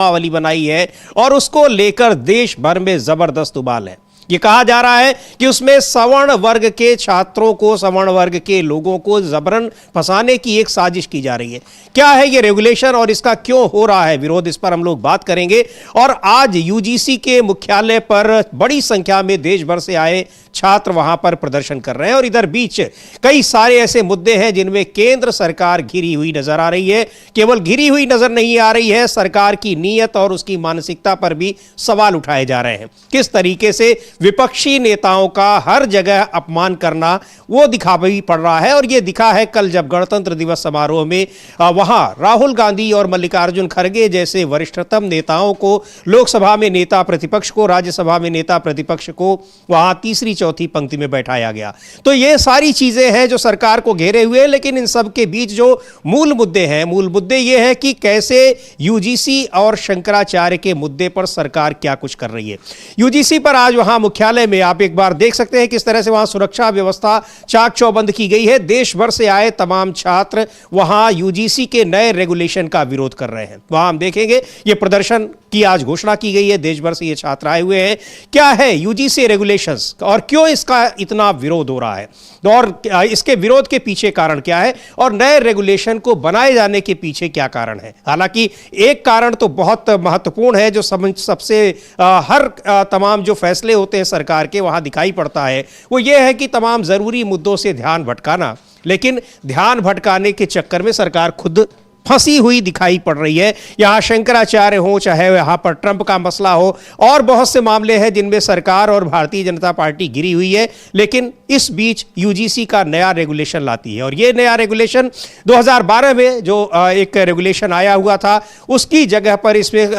नियमावली बनाई है और उसको लेकर देश भर में जबरदस्त उबाल है। ये कहा जा रहा है कि उसमें सवर्ण वर्ग के छात्रों को, सवर्ण वर्ग के लोगों को जबरन फंसाने की एक साजिश की जा रही है। क्या है ये रेगुलेशन और इसका क्यों हो रहा है विरोध, इस पर हम लोग बात करेंगे। और आज यूजीसी के मुख्यालय पर बड़ी संख्या में देश भर से आए छात्र वहां पर प्रदर्शन कर रहे हैं और इधर बीच कई सारे ऐसे मुद्दे हैं जिनमें केंद्र सरकार घिरी हुई नजर आ रही है। केवल घिरी हुई नजर नहीं आ रही है, सरकार की नीयत और उसकी मानसिकता पर भी सवाल उठाए जा रहे हैं। किस तरीके से विपक्षी नेताओं का हर जगह अपमान करना वो दिखाई पड़ रहा है। और ये दिखा है कल जब गणतंत्र दिवस समारोह में वहां राहुल गांधी और मल्लिकार्जुन खड़गे जैसे वरिष्ठतम नेताओं को, लोकसभा में नेता प्रतिपक्ष को, राज्यसभा में नेता प्रतिपक्ष को वहां तीसरी चौथी पंक्ति में बैठाया गया। तो ये सारी चीजें हैं जो सरकार को घेरे हुए हैं, लेकिन इन सब के बीच जो मूल मुद्दे हैं, मूल मुद्दे ये है कि कैसे यूजीसी और शंकराचार्य के मुद्दे पर सरकार क्या कुछ कर रही है। यूजीसी पर आज वहां मुख्यालय में आप एक बार देख सकते हैं किस तरह से वहां सुरक्षा व्यवस्था चाक चौबंद की गई है। देश भर से आए तमाम छात्र वहां यूजीसी के नए रेगुलेशन का विरोध कर रहे हैं। वहां हम देखेंगे ये प्रदर्शन की आज घोषणा की गई है, देश भर से ये छात्र आए हुए हैं। क्या है यूजीसी रेगुलेशंस और क्यों इसका इतना विरोध हो रहा है और इसके विरोध के पीछे कारण क्या है और नए रेगुलेशन को बनाए जाने के पीछे क्या कारण है। हालांकि एक कारण तो बहुत महत्वपूर्ण है जो सबसे हर तमाम जो फैसले होते हैं सरकार के वहां दिखाई पड़ता है, वो ये है कि तमाम जरूरी मुद्दों से ध्यान भटकाना। लेकिन ध्यान भटकाने के चक्कर में सरकार खुद फंसी हुई दिखाई पड़ रही है। यहां शंकराचार्य हो, चाहे यहां पर ट्रंप का मसला हो, और बहुत से मामले हैं जिनमें सरकार और भारतीय जनता पार्टी घिरी हुई है। लेकिन इस बीच यूजीसी का नया रेगुलेशन लाती है और यह नया रेगुलेशन 2012 में जो एक रेगुलेशन आया हुआ था उसकी जगह पर इसमें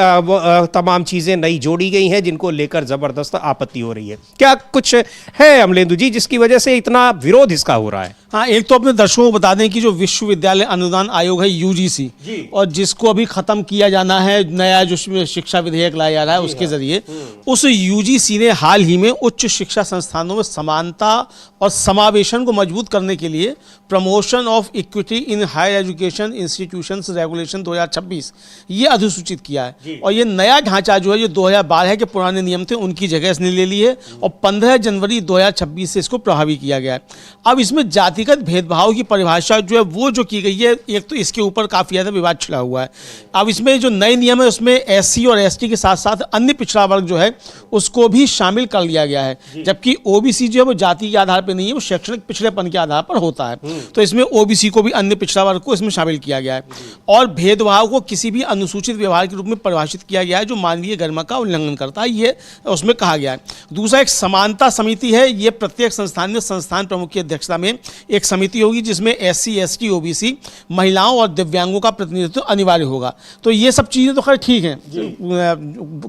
तमाम चीजें नई जोड़ी गई हैं जिनको लेकर जबरदस्त आपत्ति हो रही है। क्या कुछ है अमलेंदु जी जिसकी वजह से इतना विरोध इसका हो रहा है? हाँ, एक तो अपने दर्शकों को बता दें कि जो विश्वविद्यालय अनुदान आयोग है यूजीसी, और जिसको अभी खत्म किया जाना है, नया जो शिक्षा विधेयक लाया जा रहा है उसके जरिए, उस यूजीसी ने हाल ही में उच्च शिक्षा संस्थानों में समानता और समावेशन को मजबूत करने के लिए promotion of equity in higher education institutions regulation 2026 ये अधिसूचित किया है। और ये नया ढांचा जो है जो 2012 के पुराने नियम थे उनकी जगह इसने ले ली है और 15 जनवरी 2026 से इसको प्रभावी किया गया है। अब इसमें जातिगत भेदभाव की परिभाषा जो है वो जो की गई है, एक तो इसके ऊपर काफ़ी ज़्यादा विवाद छिड़ा हुआ है। अब इसमें जो नए नियम है उसमें एससी और एसटी के साथ साथ अन्य पिछड़ा वर्ग जो है उसको भी शामिल कर लिया गया है, जबकि ओबीसी जो है वो जाति के आधार पर नहीं है, वो शैक्षणिक पिछड़ेपन के आधार पर होता है। तो इसमें ओबीसी को भी, अन्य पिछड़ा वर्ग को इसमें शामिल किया गया है। और भेदभाव को किसी भी अनुसूचित व्यवहार के रूप में परिभाषित किया गया है जो मानवीय गरिमा का उल्लंघन करता है, ये उसमें कहा गया है। दूसरा एक समानता समिति है, ये प्रत्येक संस्थान में संस्थान प्रमुख की अध्यक्षता में एक समिति होगी जिसमें एससी, एसटी, ओबीसी, महिलाओं और दिव्यांगों का प्रतिनिधित्व अनिवार्य होगा। तो ये सब चीज़ें तो खैर ठीक हैं,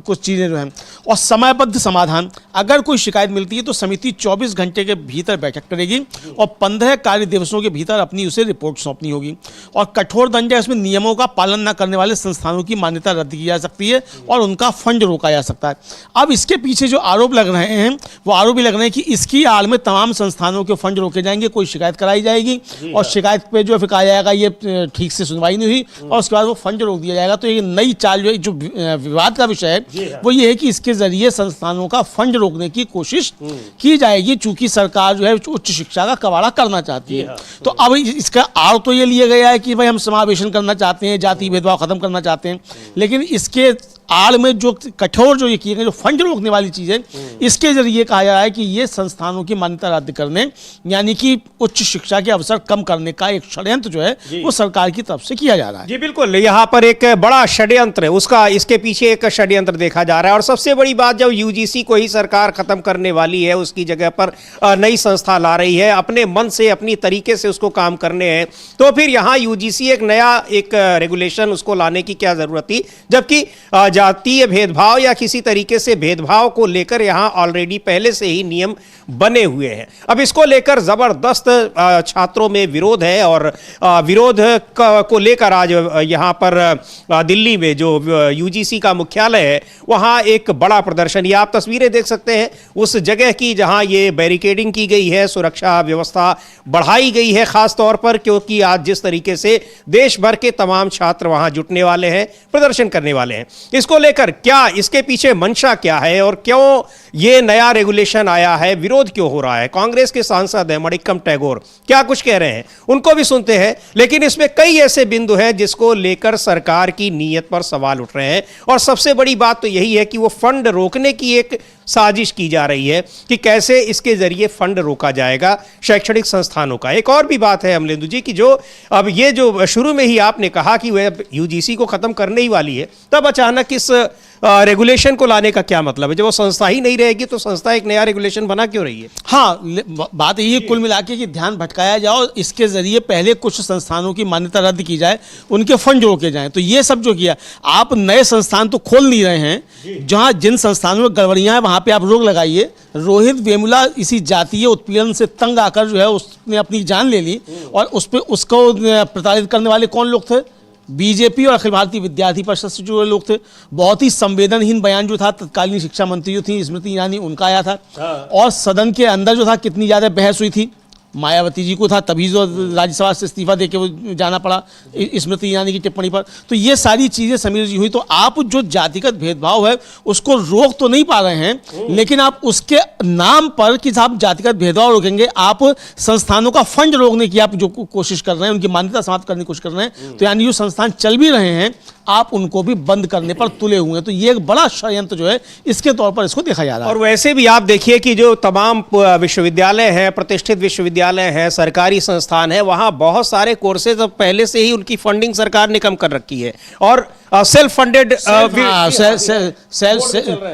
कुछ चीज़ें जो हैं। और समयबद्ध समाधान, अगर कोई शिकायत मिलती है तो समिति 24 घंटे के भीतर बैठक करेगी और 15 कार्य दिवसों के भीतर अपनी उसे रिपोर्ट सौंपनी होगी। और कठोर दंड, इसमें नियमों का पालन न करने वाले संस्थानों की मान्यता रद्द की जा सकती है और उनका फंड रोका जा सकता है। अब इसके पीछे जो आरोप लग रहे हैं वो आरोप भी लग रहे हैं कि इसकी आड़ में तमाम संस्थानों के फंड रोके जाएंगे, कोई शिकायत कराई जाएगी और शिकायत पे जो कहा जाएगा ये ठीक से सुनवाई नहीं हुई और उसके बाद वो फंड रोक दिया जाएगा। तो ये नई चाल जो विवाद का विषय है वो ये है कि इसके जरिए संस्थानों का फंड रोकने की कोशिश की जाएगी, चूंकि सरकार जो है उच्च शिक्षा का कबाड़ा करना चाहती है। तो अब इसका आड़ तो ये लिया गया है कि भाई हम समावेशन करना चाहते हैं, जाति भेदभाव खत्म करना चाहते हैं, लेकिन इसके आड़ में जो कठोर जो ये किए गए जो फंड रोकने वाली चीजें, इसके जरिए कहा जा रहा है कि ये संस्थानों की मान्यता रद्द करने, यानी कि उच्च शिक्षा के अवसर कम करने का एक षड्यंत्र जो है वो सरकार की तरफ से किया जा रहा है। जी बिल्कुल, यहाँ पर एक बड़ा षड्यंत्र है, उसका इसके पीछे एक षड्यंत्र देखा जा रहा है। और सबसे बड़ी बात, जब यूजीसी को ही सरकार खत्म करने वाली है, उसकी जगह पर नई संस्था ला रही है, अपने मन से अपनी तरीके से उसको काम करने हैं, तो फिर यहाँ यूजीसी एक नया एक रेगुलेशन उसको लाने की क्या जरूरत थी, जबकि जातीय भेदभाव या किसी तरीके से भेदभाव को लेकर यहाँ ऑलरेडी पहले से ही नियम बने हुए हैं। अब इसको लेकर जबरदस्त छात्रों में विरोध है और विरोध को लेकर आज यहाँ पर दिल्ली में जो यूजीसी का मुख्यालय है वहाँ एक बड़ा प्रदर्शन, ये आप तस्वीरें देख सकते हैं उस जगह की जहाँ ये बैरिकेडिंग की गई है, सुरक्षा व्यवस्था बढ़ाई गई है खास तौर पर, क्योंकि आज जिस तरीके से देश भर के तमाम छात्र वहाँ जुटने वाले हैं, प्रदर्शन करने वाले हैं। इसको लेकर क्या, इसके पीछे मंशा क्या है और क्यों ये नया रेगुलेशन आया है, विरोध क्यों हो रहा है? कांग्रेस के सांसद हैं मणिक्कम टैगोर, क्या कुछ कह रहे हैं, उनको भी सुनते हैं। लेकिन इसमें कई ऐसे बिंदु हैं जिसको लेकर सरकार की नीयत पर सवाल उठ रहे हैं और सबसे बड़ी बात तो यही है कि वो फंड रोकने की एक साजिश की जा रही है कि कैसे इसके जरिए फंड रोका जाएगा शैक्षणिक संस्थानों का। एक और भी बात है अमलेंदु जी कि जो अब ये जो शुरू में ही आपने कहा कि वह यूजीसी को खत्म करने ही वाली है, तब अचानक इस रेगुलेशन को लाने का क्या मतलब है? जब वो संस्था ही नहीं रहेगी तो संस्था एक नया रेगुलेशन बना क्यों रही है? हाँ, बात यही है कुल मिला के कि ध्यान भटकाया जाए और इसके जरिए पहले कुछ संस्थानों की मान्यता रद्द की जाए, उनके फंड रोके जाएं। तो ये सब जो किया, आप नए संस्थान तो खोल नहीं रहे हैं, जहाँ जिन संस्थानों में गड़बड़ियाँ हैं वहाँ पे आप रोक लगाइए। रोहित वेमुला इसी जातीय उत्पीड़न से तंग आकर जो है उसने अपनी जान ले ली और उस पर उसको प्रताड़ित करने वाले कौन लोग थे? बीजेपी और अखिल भारतीय विद्यार्थी परिषद से जुड़े लोग थे। बहुत ही संवेदनहीन बयान जो था तत्कालीन शिक्षा मंत्री जो थी स्मृति ईरानी, उनका आया था और सदन के अंदर जो था कितनी ज़्यादा बहस हुई थी। मायावती जी को था, तभी जो राज्यसभा से इस्तीफा देके वो जाना पड़ा स्मृति ईरानी की टिप्पणी पर। तो ये सारी चीज़ें समीर जी हुई। तो आप जो जातिगत भेदभाव है उसको रोक तो नहीं पा रहे हैं, लेकिन आप उसके नाम पर कि आप जातिगत भेदभाव रोकेंगे, आप संस्थानों का फंड रोकने की आप जो कोशिश कर रहे हैं, उनकी मान्यता समाप्त करने की कोशिश कर रहे हैं। तो यानी जो संस्थान चल भी रहे हैं आप उनको भी बंद करने पर तुले हुए हैं। तो ये एक बड़ा षड्यंत्र जो है इसके तौर पर इसको देखा जा रहा है। और वैसे भी आप देखिए कि जो तमाम विश्वविद्यालय हैं, प्रतिष्ठित विश्वविद्यालय हैं, सरकारी संस्थान है, वहाँ बहुत सारे कोर्सेज अब पहले से ही उनकी फंडिंग सरकार ने कम कर रखी है और सेल्फ फंडेड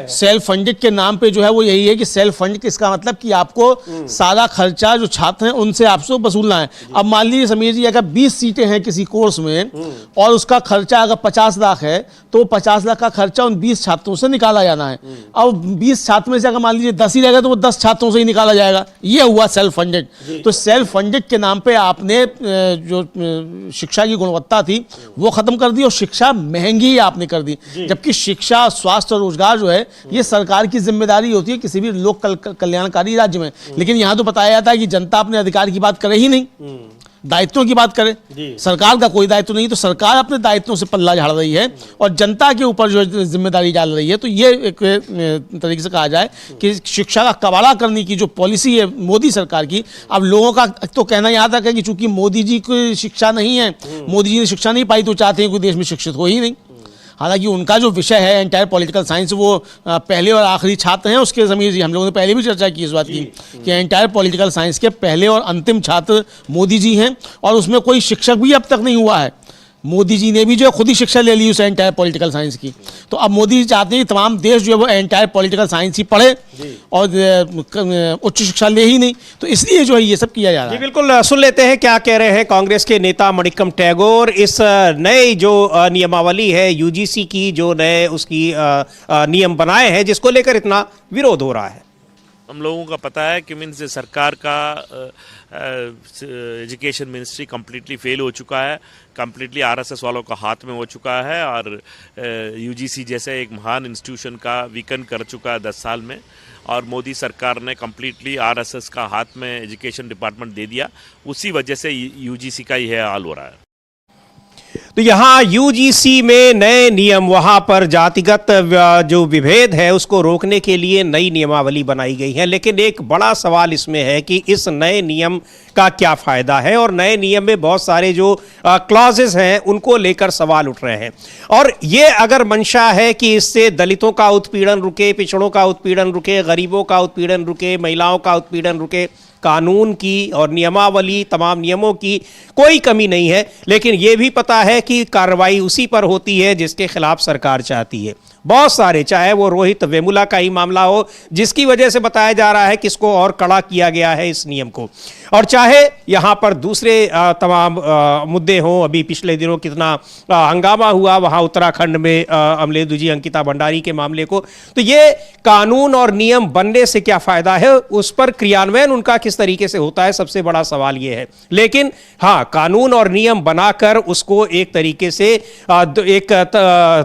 सेल्फ फंडेड के नाम पे जो है वो यही है कि सेल्फ फंड, इसका मतलब कि आपको सारा खर्चा जो छात्र हैं उनसे आपसे वसूलना है। अब मान लीजिए समीर जी, अगर 20 सीटें हैं किसी कोर्स में और उसका खर्चा अगर 50 लाख है तो 50 लाख का खर्चा उन 20 छात्रों से निकाला जाना है। अब 20 छात्र में से अगर मान लीजिए 10 ही रहेगा तो वो 10 छात्रों से ही निकाला जाएगा। ये हुआ सेल्फ फंडेड। तो सेल्फ फंडेड के नाम पे आपने जो शिक्षा की गुणवत्ता थी वो खत्म कर दी और शिक्षा महंगी आपने कर दी। जबकि शिक्षा, स्वास्थ्य और रोजगार जो है ये सरकार की जिम्मेदारी होती है किसी भी लोक कल्याणकारी राज्य में। लेकिन यहाँ तो बताया जाता है कि जनता अपने अधिकार की बात करे ही नहीं, दायित्वों की बात करे। सरकार का कोई दायित्व नहीं, तो सरकार अपने दायित्वों से पल्ला झाड़ रही है और जनता के ऊपर जो जिम्मेदारी डाल रही है। तो ये एक तरीके से कहा जाए कि शिक्षा का कबाड़ा करने की जो पॉलिसी है मोदी सरकार की, अब लोगों का तो कहना यहाँ तक है कि चूंकि मोदी जी की शिक्षा नहीं है, मोदी जी ने शिक्षा नहीं पाई, तो चाहते हैं कि देश में शिक्षित हो ही नहीं। हालांकि उनका जो विषय है एंटायर पॉलिटिकल साइंस, वो पहले और आखिरी छात्र हैं उसके। समीर जी, हम लोगों ने पहले भी चर्चा की इस बात की कि एंटायर पॉलिटिकल साइंस के पहले और अंतिम छात्र मोदी जी हैं और उसमें कोई शिक्षक भी अब तक नहीं हुआ है। मोदी जी ने भी जो है खुद ही शिक्षा ले ली उस एंटायर पॉलिटिकल साइंस की। तो अब मोदी जी चाहते हैं कि तमाम देश जो है वो एंटायर पॉलिटिकल साइंस ही पढ़े और उच्च शिक्षा ले ही नहीं। तो इसलिए जो है ये सब किया जा रहा है। बिल्कुल, सुन लेते हैं क्या कह रहे हैं कांग्रेस के नेता मणिक्कम टैगोर। इस नए जो नियमावली है यूजीसी की, जो नए उसकी नियम बनाए हैं जिसको लेकर इतना विरोध हो रहा है। हम लोगों का पता है कि मीन्स सरकार का एजुकेशन मिनिस्ट्री कम्प्लीटली फेल हो चुका है, कम्प्लीटली आरएसएस वालों का हाथ में हो चुका है और यूजीसी जैसे एक महान इंस्टीट्यूशन का वीकन कर चुका है 10 साल में। और मोदी सरकार ने कम्प्लीटली आरएसएस का हाथ में एजुकेशन डिपार्टमेंट दे दिया, उसी वजह से यूजीसी का ही हाल हो रहा है। तो यहाँ यूजीसी में नए नियम, वहाँ पर जातिगत जो विभेद है उसको रोकने के लिए नई नियमावली बनाई गई है। लेकिन एक बड़ा सवाल इसमें है कि इस नए नियम का क्या फ़ायदा है और नए नियम में बहुत सारे जो क्लॉजेस हैं उनको लेकर सवाल उठ रहे हैं। और ये अगर मंशा है कि इससे दलितों का उत्पीड़न रुके, पिछड़ों का उत्पीड़न रुके, गरीबों का उत्पीड़न रुके, महिलाओं का उत्पीड़न रुके, कानून की और नियमावली, तमाम नियमों की कोई कमी नहीं है, लेकिन यह भी पता है कि कार्रवाई उसी पर होती है जिसके खिलाफ सरकार चाहती है। बहुत सारे, चाहे वो रोहित वेमुला का ही मामला हो जिसकी वजह से बताया जा रहा है कि इसको और कड़ा किया गया है इस नियम को, और चाहे यहां पर दूसरे तमाम मुद्दे हों। अभी पिछले दिनों कितना हंगामा हुआ वहां उत्तराखंड में अमलेदु जी अंकिता भंडारी के मामले को। तो ये कानून और नियम बनने से क्या फायदा है, उस पर क्रियान्वयन उनका किस तरीके से होता है, सबसे बड़ा सवाल ये है। लेकिन हाँ, कानून और नियम बनाकर उसको एक तरीके से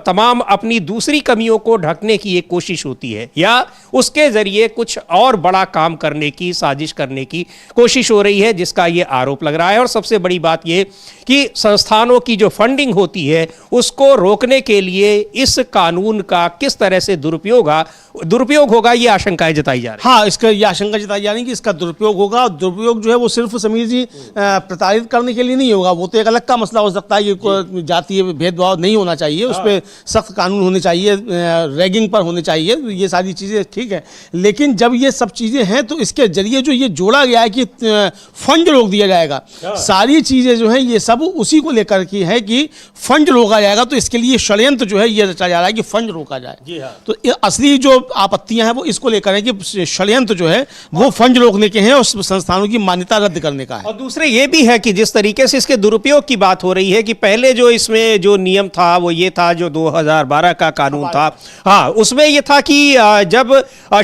तमाम अपनी दूसरी कमियों को ढकने की एक कोशिश होती है, या उसके जरिए कुछ और बड़ा काम करने की, साजिश करने की कोशिश हो रही है, जिसका ये आरोप लग रहा है। और सबसे बड़ी बात ये कि संस्थानों की जो फंडिंग होती है उसको रोकने के लिए इस कानून का किस तरह से दुरुपयोग होगा, ये आशंकाएं जताई जा रही है। हाँ, इसका ये आशंका जताई जा रही है कि इसका दुरुपयोग होगा। दुरुपयोग जो है वो सिर्फ समीर जी प्रताड़ित करने के लिए नहीं होगा, वो तो एक अलग का मसला हो सकता है कि जातीय भेदभाव नहीं होना चाहिए, उस पर सख्त कानून होने चाहिए, रैगिंग पर होने चाहिए, ये सारी चीज़ें ठीक है। लेकिन जब ये सब चीज़ें हैं तो इसके जरिए जो ये जोड़ा गया है कि फंड रोक दिया जाएगा, सारी चीज़ें जो हैं ये सब उसी को लेकर की है कि फंड रोका जाएगा। तो इसके लिए षड्यंत्र जो है ये रचा जा रहा है कि फंड रोका जाए। तो असली जो आपत्तियां हैं वो इसको लेकर है कि षड्यंत्र जो है वो फंड रोकने के हैं और संस्थानों की मान्यता रद्द करने का है। और दूसरे ये भी है कि जिस तरीके से इसके दुरुपयोग की बात हो रही है कि पहले जो इसमें जो नियम था वो ये था, जो 2012 का कानून था, हाँ, उसमें ये था कि जब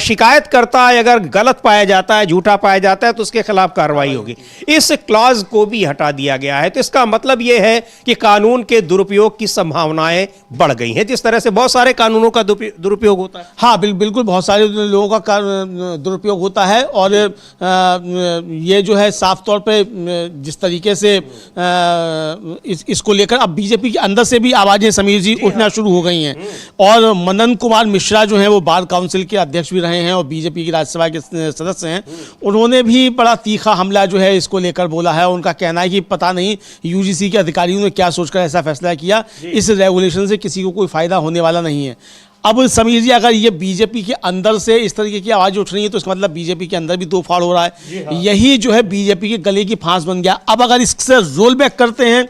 शिकायतकर्ता अगर गलत पाया जाता है, झूठा पाया जाता है, तो उसके खिलाफ कार्रवाई होगी। इस क्लॉज को भी हटा दिया गया है। तो इसका मतलब यह है कि कानून के दुरुपयोग की संभावनाएं बढ़ गई हैं, जिस तरह से बहुत सारे कानूनों का दुरुपयोग होता है। हाँ, बिल्कुल बहुत सारे लोगों का दुरुपयोग होता है। और ये जो है साफ तौर पे जिस तरीके से इसको लेकर अब बीजेपी के अंदर से भी आवाजें समीर जी उठना शुरू हो गई हैं। और मनन कुमार मिश्रा जो हैं वो बार काउंसिल के अध्यक्ष भी रहे हैं और बीजेपी की राज्यसभा के सदस्य हैं, उन्होंने भी बड़ा तीखा हमला जो है इसको लेकर बोला है। उनका कहना है कि पता नहीं यूजीसी के अधिकारियों ने क्या सोचकर ऐसा फैसला किया, इस रेगुलेशन से किसी को कोई फायदा होने वाला नहीं है। अब समीर जी, अगर ये बीजेपी के अंदर से इस तरीके की आवाज उठ रही है तो इसका मतलब बीजेपी के अंदर भी दो फाड़ हो रहा है। हाँ। यही जो है बीजेपी के गले की फांस बन गया। अब अगर इससे रोल बैक करते हैं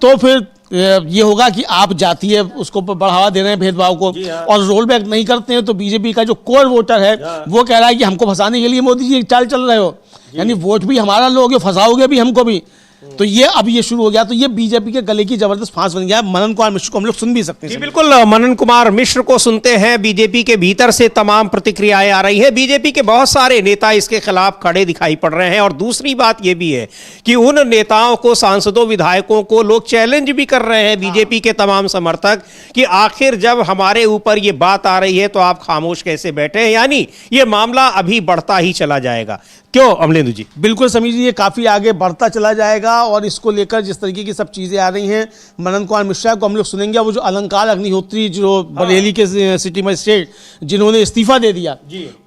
तो फिर ये होगा कि आप जातीय उसको बढ़ावा दे रहे हैं भेदभाव को, और रोल बैक नहीं करते हैं तो बीजेपी का जो कोर वोटर है वो कह रहा है कि हमको फंसाने के लिए मोदी जी चाल चल रहे हो, यानी वोट भी हमारा लोगे, फंसाओगे भी हमको भी। तो ये अब ये शुरू हो गया, तो ये बीजेपी के गले की जबरदस्त फांस बन गया। मनन कुमार मिश्र को हम लोग सुन भी सकते हैं। जी बिल्कुल, मनन कुमार मिश्र को सुनते हैं। बीजेपी के भीतर से तमाम प्रतिक्रियाएं आ रही है। बीजेपी के बहुत सारे नेता इसके खिलाफ खड़े दिखाई पड़ रहे हैं। और दूसरी बात यह भी है कि उन नेताओं को, सांसदों, विधायकों को लोग चैलेंज भी कर रहे हैं, बीजेपी के तमाम समर्थक, कि आखिर जब हमारे ऊपर ये बात आ रही है तो आप खामोश कैसे बैठे हैं, यानी ये मामला अभी बढ़ता ही चला जाएगा। क्यों अमलेंदु जी? बिल्कुल समीर जी, ये काफ़ी आगे बढ़ता चला जाएगा। और इसको लेकर जिस तरीके की सब चीज़ें आ रही हैं, मनन कुमार मिश्रा को हम लोग सुनेंगे। वो जो अलंकार अग्निहोत्री जो बरेली के सिटी मजिस्ट्रेट जिन्होंने इस्तीफा दे दिया,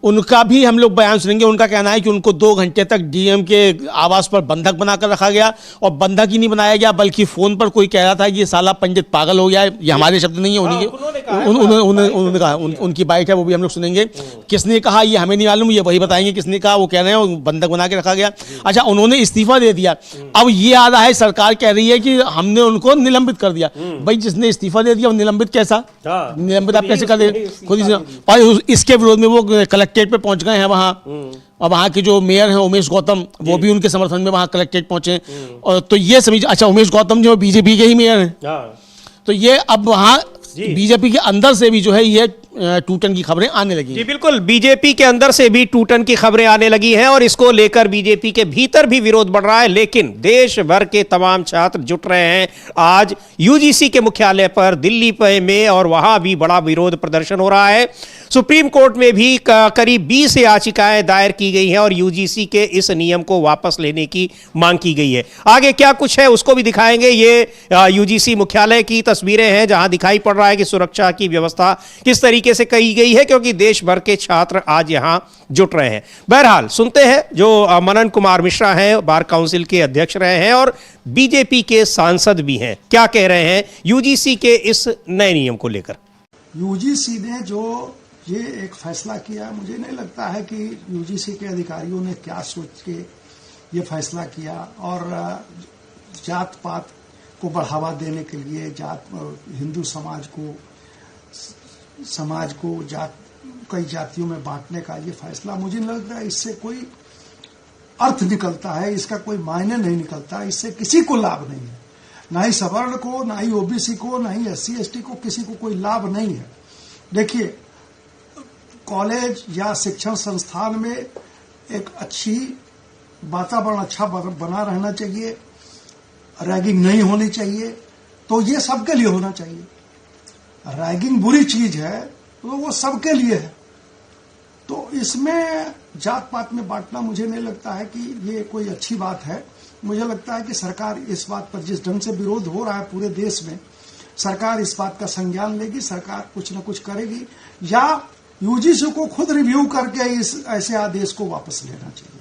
उनका भी हम लोग बयान सुनेंगे। उनका कहना है कि उनको 2 घंटे तक डीएम के आवास पर बंधक बनाकर रखा गया, और बंधक ही नहीं बनाया गया बल्कि फ़ोन पर कोई कह रहा था कि ये साला पंडित पागल हो गया है। ये हमारे शब्द नहीं है, उन्होंने कहा, उनकी बाइट है, वो भी हम लोग सुनेंगे। किसने कहा ये हमें नहीं मालूम, ये वही बताएंगे किसने कहा। वो कह रहे हैं बंधक बना के रखा गया। अच्छा, उन्होंने इस्तीफा दे दिया। अब ये आ रहा है, सरकार कह रही है कि हमने उनको निलंबित कर दिया। भाई, जिसने इस्तीफा दे दिया वो निलंबित कैसा? निलंबित आप कैसे कर दे खुद ही? और इसके विरोध में वो कलेक्ट्रेट पे पहुंच गए हैं वहां, और वहाँ के जो मेयर हैं उमेश गौतम, वो भी उनके समर्थन में वहाँ कलेक्ट्रेट पहुंचे। और तो ये समझ, अच्छा, उमेश गौतम जो बीजेपी के ही मेयर हैं, तो ये अब वहाँ बीजेपी के अंदर से भी जो है ये टूटन की खबरें आने लगी। जी बिल्कुल, बीजेपी के अंदर से भी टूटन की खबरें आने लगी हैं, और इसको लेकर बीजेपी के भीतर भी विरोध बढ़ रहा है। लेकिन देश भर के तमाम छात्र जुट रहे हैं आज यूजीसी के मुख्यालय पर दिल्ली में, और वहां भी बड़ा विरोध प्रदर्शन हो रहा है। सुप्रीम कोर्ट में भी करीब 20 याचिकाएं दायर की गई हैं और यूजीसी के इस नियम को वापस लेने की मांग की गई है। आगे क्या कुछ है उसको भी दिखाएंगे। ये यूजीसी मुख्यालय की तस्वीरें हैं जहां दिखाई पड़ रहा है कि सुरक्षा की व्यवस्था किस तरीके से कही गई है, क्योंकि देश भर के छात्र आज यहां जुट रहे हैं। बहरहाल सुनते हैं जो मनन कुमार मिश्रा हैं, बार काउंसिल के अध्यक्ष रहे हैं और बीजेपी के सांसद भी हैं, क्या कह रहे हैं यूजीसी के इस नए नियम को लेकर। यूजीसी ने जो ये एक फैसला किया। मुझे नहीं लगता है कि यूजीसी के अधिकारियों ने क्या सोच के ये फैसला किया, और जात पात को बढ़ावा देने के लिए हिंदू समाज को कई जातियों में बांटने का ये फैसला, मुझे नहीं लगता है इससे कोई अर्थ निकलता है, इसका कोई मायने नहीं निकलता, इससे किसी को लाभ नहीं है, ना ही सवर्ण को, ना ही ओबीसी को, ना ही SC ST को, किसी को कोई लाभ नहीं है। देखिए, कॉलेज या शिक्षण संस्थान में एक अच्छी वातावरण अच्छा बना रहना चाहिए, रैगिंग नहीं होनी चाहिए, तो ये सबके लिए होना चाहिए। रैगिंग बुरी चीज है तो वो सबके लिए है, तो इसमें जात पात में बांटना मुझे नहीं लगता है कि ये कोई अच्छी बात है। मुझे लगता है कि सरकार इस बात पर, जिस ढंग से विरोध हो रहा है पूरे देश में, सरकार इस बात का संज्ञान लेगी, सरकार कुछ न कुछ करेगी, या यूजीसी को खुद रिव्यू करके इस ऐसे आदेश को वापस लेना चाहिए।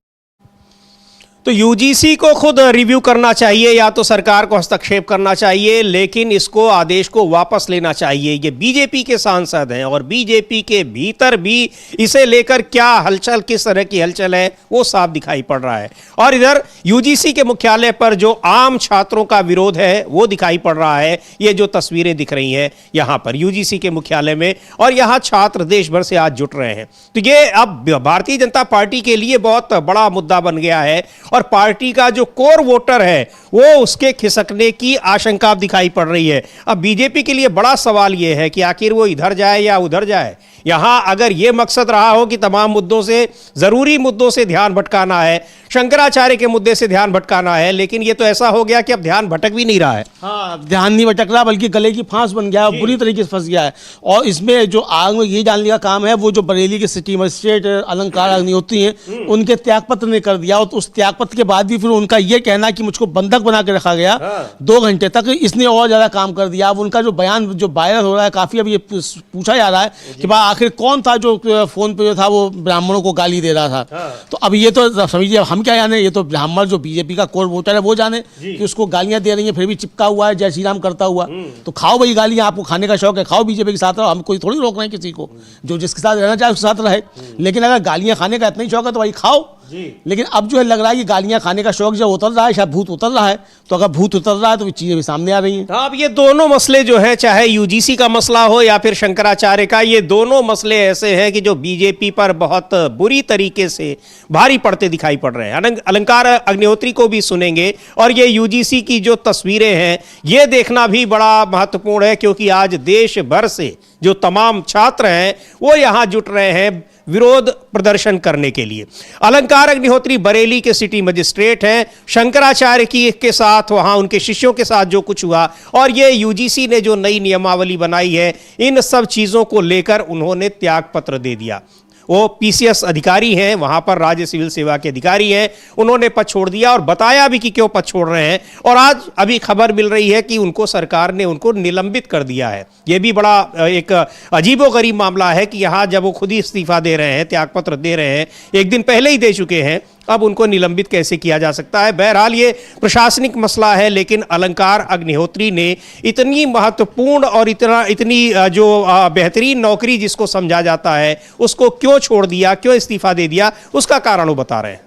तो यूजीसी को खुद रिव्यू करना चाहिए या तो सरकार को हस्तक्षेप करना चाहिए, लेकिन इसको आदेश को वापस लेना चाहिए। ये बीजेपी के सांसद हैं और बीजेपी के भीतर भी इसे लेकर क्या हलचल, किस तरह की हलचल है वो साफ दिखाई पड़ रहा है। और इधर यूजीसी के मुख्यालय पर जो आम छात्रों का विरोध है वो दिखाई पड़ रहा है। ये जो तस्वीरें दिख रही हैं यहां पर यूजीसी के मुख्यालय में, और यहां छात्र देश भर से आज जुट रहे हैं। तो ये अब भारतीय जनता पार्टी के लिए बहुत बड़ा मुद्दा बन गया है, और पार्टी का जो कोर वोटर है वो उसके खिसकने की आशंका दिखाई पड़ रही है। अब बीजेपी के लिए बड़ा सवाल यह है कि आखिर वो इधर जाए या उधर जाए। यहां अगर यह मकसद रहा हो कि तमाम मुद्दों से, जरूरी मुद्दों से ध्यान भटकाना है, शंकराचार्य के मुद्दे से ध्यान भटकाना है, लेकिन ये तो ऐसा हो गया कि अब ध्यान भटक भी नहीं रहा है। हाँ, ध्यान नहीं भटक रहा बल्कि गले की फांस बन गया, बुरी तरीके से फंस गया है। और इसमें जो आग में ये डालने का काम है, वो जो बरेली के सिटी मजिस्ट्रेट अलंकार अग्निहोत्री हैं, उनके त्यागपत्र ने कर दिया। और तो उस त्यागपत्र के बाद भी फिर उनका ये कहना कि मुझको बंधक बना के रखा गया 2 घंटे तक, इसने और ज्यादा काम कर दिया। अब उनका जो बयान जो वायरल हो रहा है काफी, अब ये पूछा जा रहा है कि भाई आखिर कौन था जो फोन पे जो था वो ब्राह्मणों को गाली दे रहा था। तो अब ये तो समझिए, हम क्या जाने, ये तो ब्राह्मण जो बीजेपी का कोर वोटर है वो जाने कि उसको गालियां दे रही हैं, फिर भी चिपका हुआ है जय श्री राम करता हुआ। तो खाओ भाई गालियां, आपको खाने का शौक है, खाओ, बीजेपी के साथ रहो, हम कोई थोड़ी रोक रहे हैं किसी को, जो जिसके साथ रहना चाहे उसके साथ रहे। लेकिन अगर गालियां खाने का इतना ही शौक है तो भाई खाओ। लेकिन अब जो है लग रहा है कि गालियां खाने का शौक जब उतर रहा है, शायद भूत उतर रहा है, तो अगर भूत उतर रहा है तो चीजें भी सामने आ रही हैं। अब ये दोनों मसले जो है, चाहे यूजीसी का मसला हो या फिर शंकराचार्य का, ये दोनों मसले ऐसे हैं कि जो बीजेपी पर बहुत बुरी तरीके से भारी पड़ते दिखाई पड़ रहे हैं। अलंकार अग्निहोत्री को भी सुनेंगे, और ये यूजीसी की जो तस्वीरें हैं ये देखना भी बड़ा महत्वपूर्ण है, क्योंकि आज देश भर से जो तमाम छात्र हैं वो यहां जुट रहे हैं विरोध प्रदर्शन करने के लिए। अलंकार अग्निहोत्री बरेली के सिटी मजिस्ट्रेट हैं। शंकराचार्य की के साथ, वहां उनके शिष्यों के साथ जो कुछ हुआ, और ये यूजीसी ने जो नई नियमावली बनाई है, इन सब चीजों को लेकर उन्होंने त्यागपत्र दे दिया। वो पीसीएस अधिकारी हैं, वहां पर राज्य सिविल सेवा के अधिकारी हैं, उन्होंने पद छोड़ दिया और बताया भी कि क्यों पद छोड़ रहे हैं। और आज अभी खबर मिल रही है कि उनको सरकार ने उनको निलंबित कर दिया है। यह भी बड़ा एक अजीबोगरीब मामला है कि यहां जब वो खुद ही इस्तीफा दे रहे हैं, त्यागपत्र दे रहे हैं, एक दिन पहले ही दे चुके हैं, अब उनको निलंबित कैसे किया जा सकता है। बहरहाल ये प्रशासनिक मसला है, लेकिन अलंकार अग्निहोत्री ने इतनी महत्वपूर्ण और इतनी जो बेहतरीन नौकरी जिसको समझा जाता है उसको क्यों छोड़ दिया, क्यों इस्तीफा दे दिया, उसका कारण वो बता रहे हैं।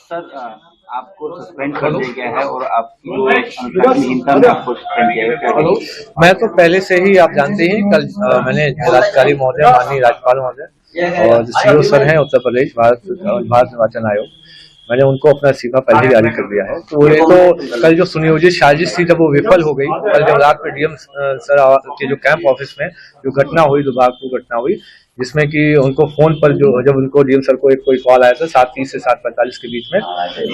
सर, आपको सस्पेंड कर दिया गया है और आपकी अनुशासनहीनता में आपको सस्पेंड किया गया है। मैं तो पहले से ही, आप जानते हैं, कल मैंने जिलाधिकारी महोदय, माननीय राज्यपाल महोदय और सीओ सर हैं उत्तर प्रदेश भारत निर्वाचन आयोग, मैंने उनको अपना इस्तीफा पहले ही जारी कर दिया है। तो ये तो कल जो सुनियोजित साजिश थी जब वो विफल हो गई, कल जब रात में डीएम सर के जो कैंप ऑफिस में जो घटना हुई, दुर्भाग्यपूर्ण घटना हुई, जिसमें कि उनको फोन पर जब उनको डीएम सर को कोई कॉल आया था 7:30 से 7:45 के बीच में,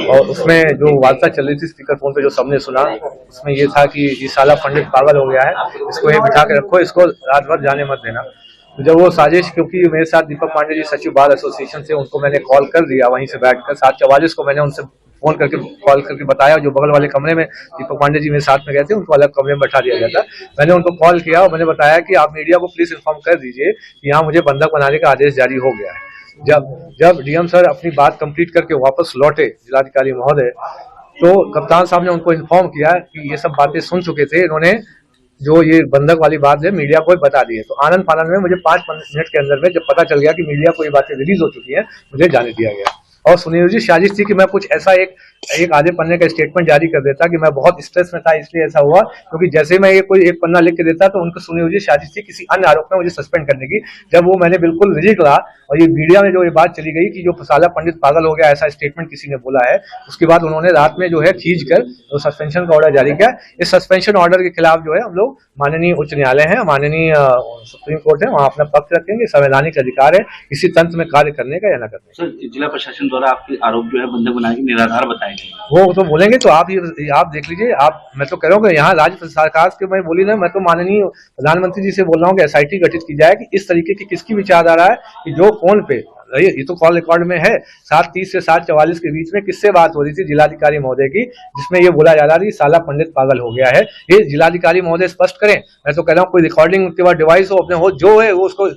और उसमें जो वार्ता चल रही थी स्पीकर फोन पे जो सबने सुना, उसमें ये था कि ये साला पंडित पागल हो गया है, इसको ये बिठा के रखो, इसको रात भर जाने मत देना। तो जब वो साजिश, क्योंकि मेरे साथ दीपक पांडे जी सचिव बार एसोसिएशन से, उनको मैंने कॉल कर दिया वहीं से बैठकर 7:44 को मैंने उनसे फोन करके कॉल करके बताया, जो बगल वाले कमरे में दीपक पांडे जी मेरे साथ में गए थे उनको अलग कमरे में बैठा दिया गया था। मैंने उनको कॉल किया और मैंने बताया कि आप मीडिया को प्लीज इन्फॉर्म कर दीजिए कि यहाँ मुझे बंधक बनाने का आदेश जारी हो गया है। जब डीएम सर अपनी बात कंप्लीट करके वापस लौटे जिलाधिकारी महोदय, तो कप्तान साहब ने उनको इन्फॉर्म किया कि ये सब बातें सुन चुके थे, इन्होंने जो ये बंधक वाली बात है मीडिया को बता दी है। तो आनंद फानंद में मुझे 5 मिनट के अंदर में जब पता चल गया कि मीडिया को ये बातें रिलीज हो चुकी हैं, मुझे जाने दिया गया। और सुनियोजित साजिश थी कि मैं कुछ ऐसा एक आधे पन्ने का स्टेटमेंट जारी कर देता कि मैं बहुत स्ट्रेस में था इसलिए ऐसा हुआ, क्योंकि जैसे मैं ये कोई एक पन्ना लिख के देता तो उनको सुनियोजित साजिश थी किसी अन्य आरोप में मुझे सस्पेंड करने की। जब वो मैंने बिल्कुल रिजिक रहा और ये मीडिया में जो ये बात चली गई कि जो साला पंडित पागल हो गया, ऐसा स्टेटमेंट किसी ने बोला है, उसके बाद उन्होंने रात में जो है खींच कर तो सस्पेंशन का ऑर्डर जारी किया। इस सस्पेंशन ऑर्डर के खिलाफ जो है हम लोग माननीय उच्च न्यायालय है, माननीय सुप्रीम कोर्ट है, वहाँ अपना पक्ष रखेंगे। संवैधानिक अधिकार है इसी तंत्र में कार्य करने का या न करने का। सर, जिला प्रशासन द्वारा आपके आरोप जो है बंधक बनाने के निराधार बताए गए, वो तो बोलेंगे तो आप देख लीजिए। मैं तो कह रहा हूँ कि यहाँ राज्य सरकार के मैं बोली ना, मैं तो माननीय प्रधानमंत्री जी से बोल रहा हूँ कि एसआईटी गठित की जाए कि इस तरीके की किसकी विचारधारा है कि जो फोन पे, ये तो कॉल रिकॉर्ड में है, 7:30 से 7:44 के बीच में किससे बात हो रही थी जिलाधिकारी महोदय की, जिसमें ये बोला जा रहा था साला पंडित पागल हो गया है। ये जिलाधिकारी महोदय स्पष्ट करें। मैं तो कह रहा हूँ कोई रिकॉर्डिंग के बाद डिवाइस हो अपने हो जो है वो उसको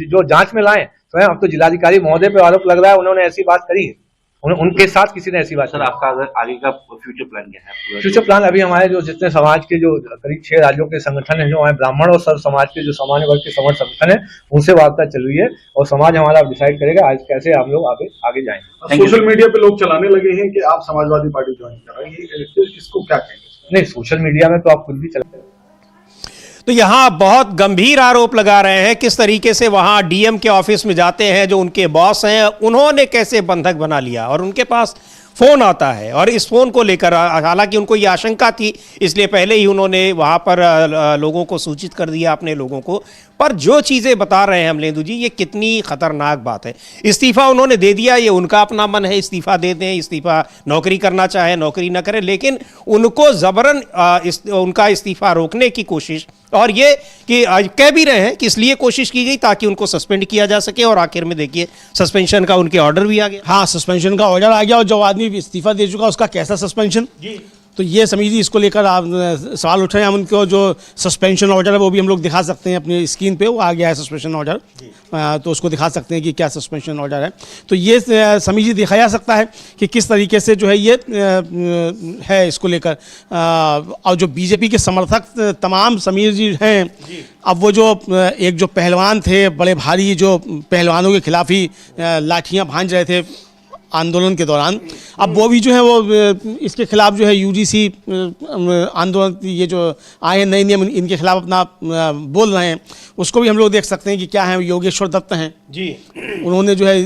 जो जांच में लाएं। तो अब तो जिलाधिकारी महोदय पे आरोप लग रहा है उन्होंने ऐसी बात करी है, उनके साथ किसी ने ऐसी बात। सर, आपका अगर आगे का फ्यूचर प्लान क्या है? फ्यूचर प्लान अभी हमारे जो जितने समाज के जो करीब 6 राज्यों के संगठन है, जो हमारे ब्राह्मण और सर्व समाज के जो सामान्य वर्ग के समर्थ संगठन है, उनसे वार्ता चल रही है और समाज हमारा डिसाइड करेगा आज कैसे हम लोग आगे जाएंगे। सोशल मीडिया पे लोग चलाने लगे हैं कि आप समाजवादी पार्टी ज्वाइन कर रहे हैं, इसको क्या कहेंगे? नहीं, सोशल मीडिया में तो आप खुद भी चलाते हैं। तो यहां बहुत गंभीर आरोप लगा रहे हैं किस तरीके से वहां डीएम के ऑफिस में जाते हैं जो उनके बॉस हैं, उन्होंने कैसे बंधक बना लिया और उनके पास फोन आता है और इस फोन को लेकर हालांकि उनको ये आशंका थी इसलिए पहले ही उन्होंने वहां पर लोगों को सूचित कर दिया अपने लोगों को। पर जो चीज़ें बता रहे हैं अमलेंदु जी, ये कितनी खतरनाक बात है। इस्तीफा उन्होंने दे दिया, ये उनका अपना मन है, इस्तीफा दे दें, इस्तीफा नौकरी करना चाहे नौकरी ना करें, लेकिन उनको जबरन उनका इस्तीफा रोकने की कोशिश, और ये कि कह भी रहे हैं कि इसलिए कोशिश की गई ताकि उनको सस्पेंड किया जा सके और आखिर में देखिए सस्पेंशन का उनके ऑर्डर भी आ गया। हाँ, सस्पेंशन का ऑर्डर आ गया और जो आदमी इस्तीफा दे चुका उसका कैसा सस्पेंशन जी। तो ये समझिए, इसको लेकर आप सवाल उठ रहे हैं। हम उनको जो सस्पेंशन ऑर्डर है वो भी हम लोग दिखा सकते हैं अपनी स्क्रीन पे, वो आ गया है सस्पेंशन ऑर्डर, तो उसको दिखा सकते हैं कि क्या सस्पेंशन ऑर्डर है। तो ये समझिए दिखाया जा सकता है कि किस तरीके से जो है ये है इसको लेकर। और जो बीजेपी के समर्थक तमाम समीर जी हैं, अब वो जो एक जो पहलवान थे बड़े भारी, जो पहलवानों के खिलाफ ही लाठियाँ भांज रहे थे आंदोलन के दौरान, अब वो भी जो है वो इसके खिलाफ जो है यूजीसी आंदोलन, ये जो आए नए नियम इनके खिलाफ अपना बोल रहे हैं, उसको भी हम लोग देख सकते हैं कि क्या है। योगेश्वर दत्त हैं जी, उन्होंने जो है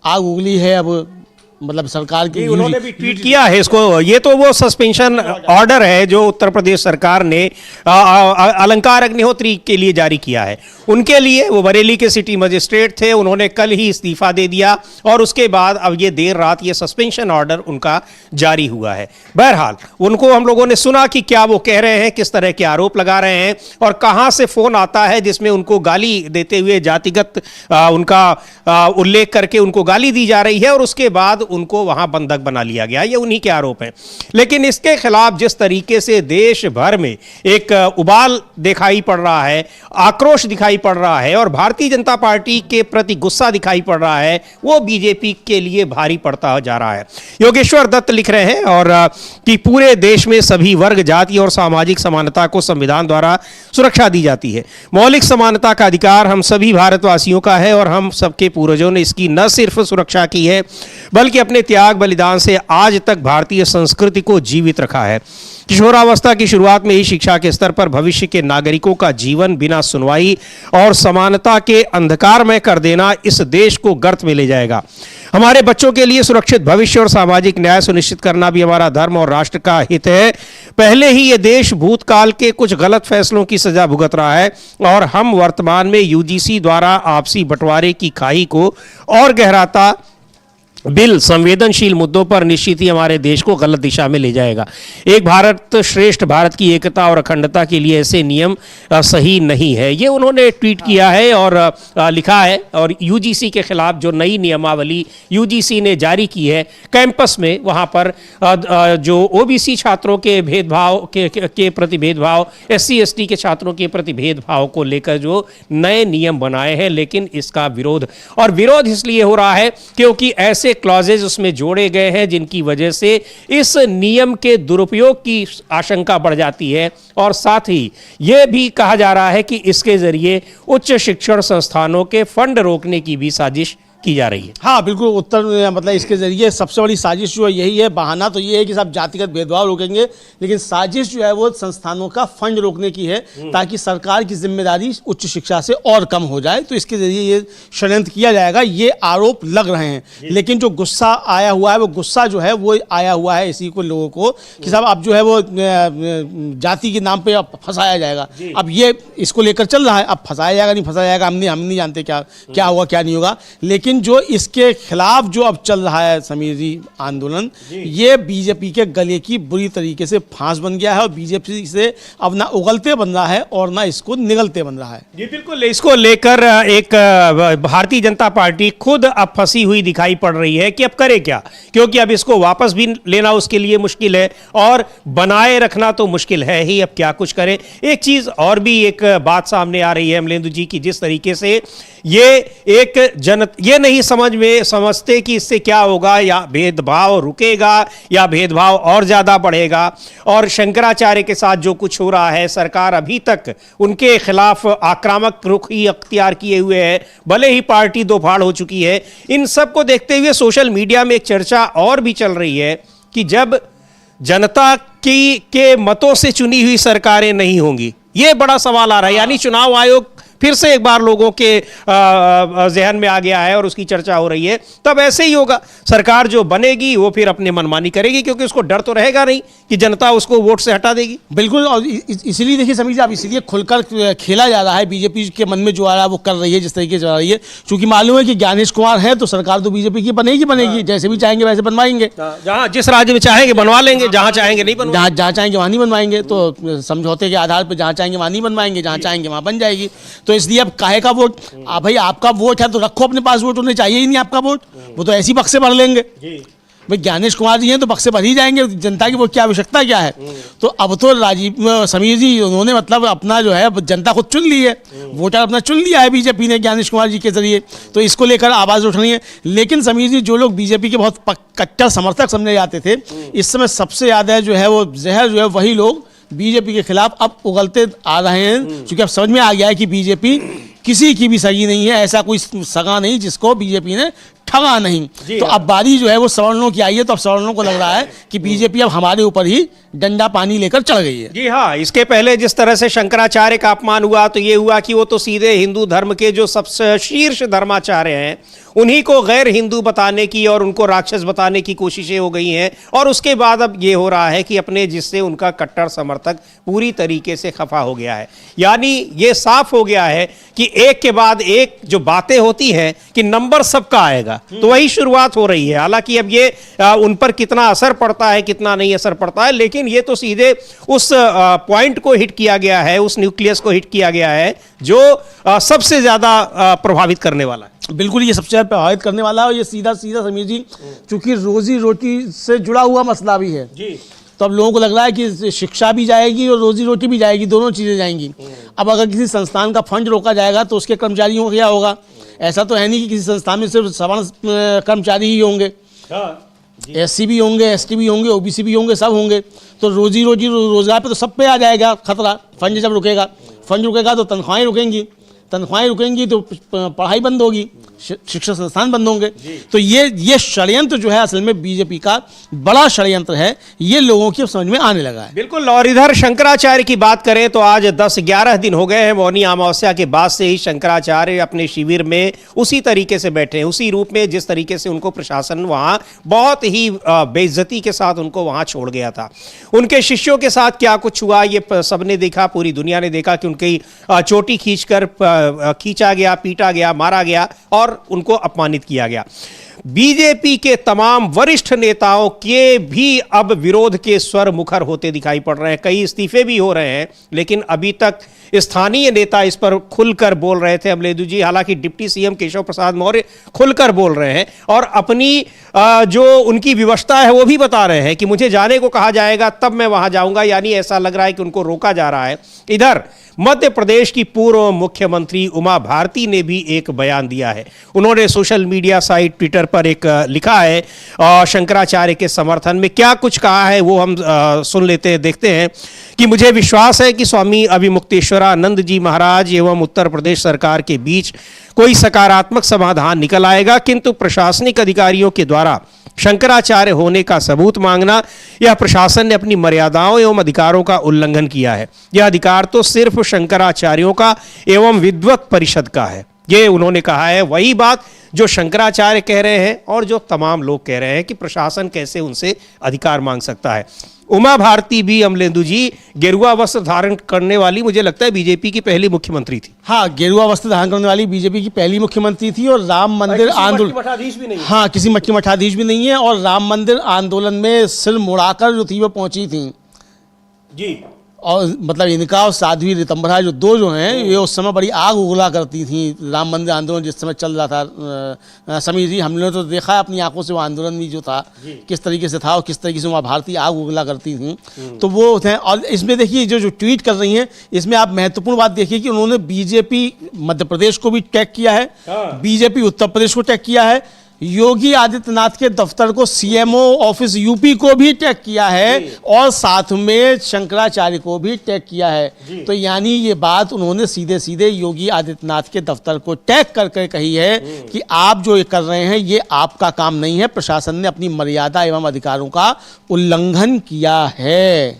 आग उगली है अब मतलब सरकार की, उन्होंने भी ट्वीट किया है इसको। ये तो वो सस्पेंशन ऑर्डर है जो उत्तर प्रदेश सरकार ने अलंकार अग्निहोत्री के लिए जारी किया है। उनके लिए वो बरेली के सिटी मजिस्ट्रेट थे, उन्होंने कल ही इस्तीफा दे दिया और उसके बाद अब ये देर रात ये सस्पेंशन ऑर्डर उनका जारी हुआ है। बहरहाल उनको हम लोगों ने सुना कि क्या वो कह रहे हैं, किस तरह के आरोप लगा रहे हैं और कहां से फोन आता है जिसमें उनको गाली देते हुए जातिगत उनका उल्लेख करके उनको गाली दी जा रही है और उसके बाद उनको वहां बंधक बना लिया गया। ये उन्हीं के आरोप हैं। लेकिन इसके खिलाफ जिस तरीके से देश भर में एक उबाल दिखाई पड़ रहा है, आक्रोश दिखाई पड़ रहा है और भारतीय जनता पार्टी के प्रति गुस्सा दिखाई पड़ रहा है, वो बीजेपी के लिए भारी पड़ता जा रहा है। योगेश्वर दत्त लिख रहे हैं और कि पूरे देश में सभी वर्ग, जाति और सामाजिक समानता को संविधान द्वारा सुरक्षा दी जाती है। मौलिक समानता का अधिकार हम सभी भारतवासियों का है और हम सबके पूर्वजों ने इसकी न सिर्फ सुरक्षा की है बल्कि अपने त्याग बलिदान से आज तक भारतीय संस्कृति को जीवित रखा है। किशोरावस्था की शुरुआत में ही शिक्षा के स्तर पर भविष्य के नागरिकों का जीवन बिना सुनवाई और समानता के अंधकार में कर देना इस देश को गर्त में ले जाएगा। हमारे बच्चों के लिए सुरक्षित भविष्य और सामाजिक न्याय सुनिश्चित करना भी हमारा धर्म और राष्ट्र का हित है। पहले ही ये देश भूतकाल के कुछ गलत फैसलों की सजा भुगत रहा है और हम वर्तमान में यूजीसी द्वारा आपसी बंटवारे की खाई को और गहराता बिल संवेदनशील मुद्दों पर निश्चित ही हमारे देश को गलत दिशा में ले जाएगा। एक भारत श्रेष्ठ भारत की एकता और अखंडता के लिए ऐसे नियम सही नहीं है। ये उन्होंने ट्वीट किया है और लिखा है। और यूजीसी के खिलाफ जो नई नियमावली यूजीसी ने जारी की है कैंपस में, वहाँ पर जो ओबीसी छात्रों के भेदभाव के प्रति भेदभाव, एससी एसटी के छात्रों के प्रति भेदभाव को लेकर जो नए नियम बनाए हैं, लेकिन इसका विरोध इसलिए हो रहा है क्योंकि ऐसे ऐसे क्लॉजेज उसमें जोड़े गए हैं जिनकी वजह से इस नियम के दुरुपयोग की आशंका बढ़ जाती है, और साथ ही यह भी कहा जा रहा है कि इसके जरिए उच्च शिक्षण संस्थानों के फंड रोकने की भी साजिश की जा रही है। हाँ बिल्कुल, उत्तर मतलब इसके जरिए सबसे बड़ी साजिश जो है यही है। बहाना तो ये है कि सब जातिगत भेदभाव रोकेंगे, लेकिन साजिश जो है वो संस्थानों का फंड रोकने की है, ताकि सरकार की जिम्मेदारी उच्च शिक्षा से और कम हो जाए। तो इसके जरिए ये षड्यंत्र किया जाएगा, ये आरोप लग रहे हैं। लेकिन जो गुस्सा आया हुआ है, वो गुस्सा जो है वो आया हुआ है इसी को लोगों को कि साहब अब जो है वो जाति के नाम पे अब फंसाया जाएगा। अब ये इसको लेकर चल रहा है, अब फंसाया जाएगा नहीं फंसाया जाएगा हम नहीं जानते क्या होगा क्या नहीं होगा। लेकिन जो इसके खिलाफ जो अब चल रहा है समीर जी आंदोलन, ये बीजेपी के गले की बुरी तरीके से फांस बन गया है, और बीजेपी से अब ना उगलते बन रहा है और ना इसको निगलते बन रहा है। जी बिल्कुल, इसको लेकर एक भारतीय जनता पार्टी खुद अब फंसी हुई दिखाई पड़ रही है कि अब करे क्या, क्योंकि अब इसको वापस भी लेना उसके लिए मुश्किल है और बनाए रखना तो मुश्किल है ही। अब क्या कुछ करे। एक चीज और भी एक बात सामने आ रही है अमलेंदु जी की, जिस तरीके से ये नहीं समझते कि इससे क्या होगा, या भेदभाव रुकेगा या भेदभाव और ज्यादा बढ़ेगा। और शंकराचार्य के साथ जो कुछ हो रहा है, सरकार अभी तक उनके खिलाफ आक्रामक रुख ही अख्तियार किए हुए है, भले ही पार्टी दो फाड़ हो चुकी है। इन सब को देखते हुए सोशल मीडिया में एक चर्चा और भी चल रही है कि जब जनता के मतों से चुनी हुई सरकारें नहीं होंगी, ये बड़ा सवाल आ रहा है। यानी चुनाव आयोग फिर से एक बार लोगों के जहन में आ गया है और उसकी चर्चा हो रही है। तब ऐसे ही होगा, सरकार जो बनेगी वो फिर अपने मनमानी करेगी, क्योंकि उसको डर तो रहेगा नहीं कि जनता उसको वोट से हटा देगी। बिल्कुल, और इसीलिए देखिए समीर जी, अब इसीलिए खुलकर खेला जा रहा है। बीजेपी के मन में जो आ रहा है वो कर रही है जिस तरीके से आ रही है, क्योंकि मालूम है कि ज्ञानेश कुमार है तो सरकार तो बीजेपी की बनेगी। जैसे भी चाहेंगे वैसे बनवाएंगे, जहां जिस राज्य में चाहेंगे बनवा लेंगे, जहां चाहेंगे नहीं बनवा, जहां चाहेंगे वहां नहीं बनवाएंगे। तो समझौते के आधार पर जहां चाहेंगे वहां नहीं बनवाएंगे, जहां चाहेंगे वहां बन जाएगी। तो इसलिए अब काहे का वोट, भाई आपका वोट है तो रखो अपने पास, वोट उन्हें चाहिए ही नहीं आपका वोट, वो तो ऐसी बक्से भर लेंगे। भाई ज्ञानेश कुमार जी हैं तो बक्से भर ही जाएंगे, जनता की वोट की आवश्यकता क्या है। तो अब तो समीर जी उन्होंने मतलब अपना जो है जनता खुद चुन ली है, वोटर अपना चुन लिया है बीजेपी ने ज्ञानेश कुमार जी के जरिए। तो इसको लेकर आवाज उठानी है। लेकिन समीर जी, जो लोग बीजेपी के बहुत कट्टर समर्थक समझे जाते थे, इस समय सबसे ज्यादा जो है वो जहर जो है वही लोग बीजेपी के खिलाफ अब उगलते आ रहे हैं, क्योंकि अब समझ में आ गया है कि बीजेपी किसी की भी सगी नहीं है। ऐसा कोई सगा नहीं जिसको बीजेपी ने ठगा नहीं। तो अब बारी जो है वो सवर्णों की आई है, तो अब सवर्णों को लग रहा है कि बीजेपी अब हमारे ऊपर ही डंडा पानी लेकर चढ़ गई है। जी हाँ, इसके पहले जिस तरह से शंकराचार्य का अपमान हुआ, तो ये हुआ कि वो तो सीधे हिंदू धर्म के जो सबसे शीर्ष धर्माचार्य हैं उन्हीं को गैर हिंदू बताने की और उनको राक्षस बताने की कोशिशें हो गई हैं। और उसके बाद अब ये हो रहा है कि अपने जिससे उनका कट्टर समर्थक पूरी तरीके से खफा हो गया है। यानी ये साफ हो गया है कि एक के बाद एक जो बातें होती हैं कि नंबर सबका आएगा, तो वही शुरुआत हो रही है। हालांकि अब ये उन पर कितना असर पड़ता है कितना नहीं असर पड़ता है, लेकिन ये तो सीधे उस पॉइंट को हिट किया गया है, उस न्यूक्लियस को हिट किया गया है जो सबसे ज्यादा प्रभावित करने वाला है। बिल्कुल, ये सबसे ज्यादा प्रभावित करने वाला है। और ये सीधा समीर जी, चूंकि रोजी रोटी से जुड़ा हुआ मसला भी है जी, तो अब लोगों को लग रहा है कि शिक्षा भी जाएगी और रोजी रोटी भी जाएगी, दोनों चीजें जाएंगी। अब अगर किसी संस्थान का फंड रोका जाएगा तो उसके कर्मचारियों को क्या होगा। ऐसा तो है नहीं कि किसी संस्थान में सिर्फ सवर्ण कर्मचारी ही होंगे, SC भी होंगे, ST भी होंगे, OBC भी होंगे, सब होंगे। तो रोजगार पे तो सब पे आ जाएगा खतरा। फंड जब रुकेगा तो तनख्वाहें रुकेंगी तो पढ़ाई बंद होगी, शिक्षा संस्थान बंद होंगे। तो ये षड्यंत्र जो है असल में बीजेपी का बड़ा षड्यंत्र है, ये लोगों की समझ में आने लगा है। बिल्कुल। और इधर शंकराचार्य की बात करें तो आज 10-11 दिन हो गए हैं, मौनी अमावस्या के बाद से ही शंकराचार्य अपने शिविर में उसी तरीके से बैठे हैं, उसी रूप में जिस तरीके से उनको प्रशासन वहां बहुत ही बेइज्जती के साथ उनको वहां छोड़ गया था। उनके शिष्यों के साथ क्या कुछ हुआ ये सबने देखा, पूरी दुनिया ने देखा कि उनकी चोटी खींचा गया, पीटा गया, मारा गया और उनको अपमानित किया गया। बीजेपी के तमाम वरिष्ठ नेताओं के भी अब विरोध के स्वर मुखर होते दिखाई पड़ रहे हैं, कई इस्तीफे भी हो रहे हैं, लेकिन अभी तक स्थानीय नेता इस पर खुलकर बोल रहे थे अमलेदु जी। हालांकि डिप्टी CM केशव प्रसाद मौर्य खुलकर बोल रहे हैं और अपनी जो उनकी विवशता है वो भी बता रहे हैं कि मुझे जाने को कहा जाएगा तब मैं वहां जाऊंगा। यानी ऐसा लग रहा है कि उनको रोका जा रहा है। इधर मध्य प्रदेश की पूर्व मुख्यमंत्री उमा भारती ने भी एक बयान दिया है। उन्होंने सोशल मीडिया साइट ट्विटर पर एक लिखा है और शंकराचार्य के समर्थन में क्या कुछ कहा है वो हम सुन लेते हैं, देखते हैं कि मुझे विश्वास है कि स्वामी अभिमुक्तेश्वरानंद जी महाराज एवं उत्तर प्रदेश सरकार के बीच कोई सकारात्मक समाधान निकल आएगा, किंतु प्रशासनिक अधिकारियों के द्वारा शंकराचार्य होने का सबूत मांगना, यह प्रशासन ने अपनी मर्यादाओं एवं अधिकारों का उल्लंघन किया है। यह अधिकार तो सिर्फ शंकराचार्यों का एवं विद्वत परिषद का है। ये उन्होंने कहा है वही बात जो शंकराचार्य कह रहे हैं और जो तमाम लोग कह रहे हैं कि प्रशासन कैसे उनसे अधिकार मांग सकता है। उमा भारती भी, अमलेंदु जी, गेरुआ वस्त्र धारण करने वाली मुझे लगता है बीजेपी की पहली मुख्यमंत्री थी। हाँ, गेरुआ वस्त्र धारण करने वाली बीजेपी की पहली मुख्यमंत्री थी और राम मंदिर आंदोलन, हाँ, किसी मट्टी मठाधीश भी नहीं है और राम मंदिर आंदोलन में सिर मुड़ाकर जो थी वो पहुंची थी जी। और मतलब इनका और साध्वी ऋतंभरा जो दो जो हैं ये उस समय बड़ी आग उगला करती थी। राम मंदिर आंदोलन जिस समय चल रहा था, समीर जी, हमने तो देखा है अपनी आंखों से वो आंदोलन भी जो था किस तरीके से था और किस तरीके से उमा भारती आग उगला करती थी। तो वो थे। और इसमें देखिए जो ट्वीट कर रही हैं, इसमें आप महत्वपूर्ण बात देखिए कि उन्होंने बीजेपी मध्य प्रदेश को भी टैग किया है, बीजेपी उत्तर प्रदेश को टैग किया है, योगी आदित्यनाथ के दफ्तर को, सीएमओ ऑफिस यूपी को भी टैग किया है और साथ में शंकराचार्य को भी टैग किया है। तो यानी ये बात उन्होंने सीधे सीधे योगी आदित्यनाथ के दफ्तर को टैग करके कही है कि आप जो ये कर रहे हैं ये आपका काम नहीं है, प्रशासन ने अपनी मर्यादा एवं अधिकारों का उल्लंघन किया है।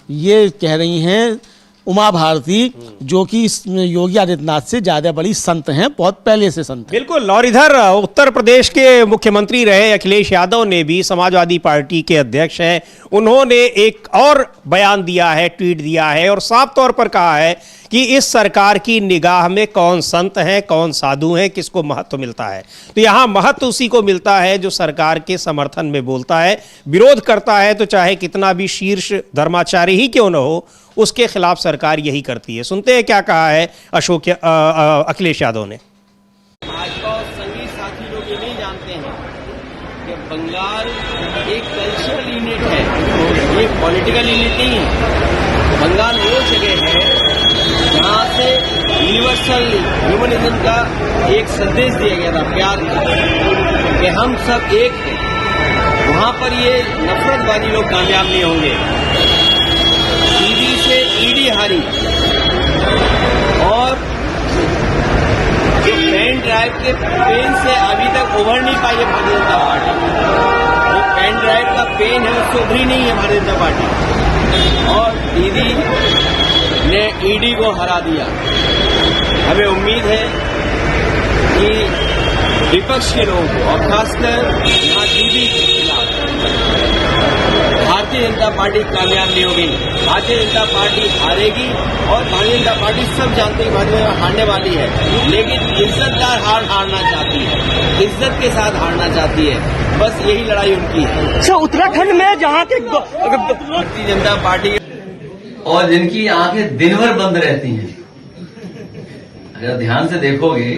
ये कह रही हैं उमा भारती, जो कि योगी आदित्यनाथ से ज्यादा बड़ी संत हैं, बहुत पहले से संत हैं। बिल्कुल। और इधर उत्तर प्रदेश के मुख्यमंत्री रहे अखिलेश यादव ने भी, समाजवादी पार्टी के अध्यक्ष हैं, उन्होंने एक और बयान दिया है, ट्वीट दिया है और साफ तौर पर कहा है कि इस सरकार की निगाह में कौन संत हैं, कौन साधु हैं, किसको महत्व मिलता है। तो यहाँ महत्व उसी को मिलता है जो सरकार के समर्थन में बोलता है, विरोध करता है तो चाहे कितना भी शीर्ष धर्माचार्य ही क्यों न हो, उसके खिलाफ सरकार यही करती है। सुनते हैं क्या कहा है अखिलेश यादव ने। भाजपा और संगीत साथी लोग ये नहीं जानते हैं कि बंगाल एक कल्चरल यूनिट है, ये पॉलिटिकल यूनिट नहीं है। बंगाल वो जगह है जहाँ से यूनिवर्सल ह्यूमनिज्म का एक संदेश दिया गया था, प्यार का, कि हम सब एक हैं। वहाँ पर ये नफरतवादी लोग कामयाब नहीं होंगे। ईडी से ईडी हारी और जो पेन ड्राइव के पेन से अभी तक उभर नहीं पाई है भारतीय जनता पार्टी। जो पेन ड्राइव का पेन है उससे उभरी नहीं है भारतीय जनता पार्टी और दीदी ने ईडी को हरा दिया। हमें उम्मीद है कि विपक्ष के लोगों को और खासकर यहाँ दीदी के खिलाफ भारतीय जनता पार्टी कामयाब नहीं होगी। भारतीय जनता पार्टी हारेगी और भारतीय जनता पार्टी सब जानते हैं भारतीय जनता हारने वाली है, लेकिन इज्जतदार हारना चाहती है, इज्जत के साथ हारना चाहती है। बस यही लड़ाई उनकी है। अच्छा, उत्तराखंड में जहाँ के भारतीय जनता पार्टी और जिनकी आंखें दिन भर बंद रहती हैं, अगर ध्यान से देखोगे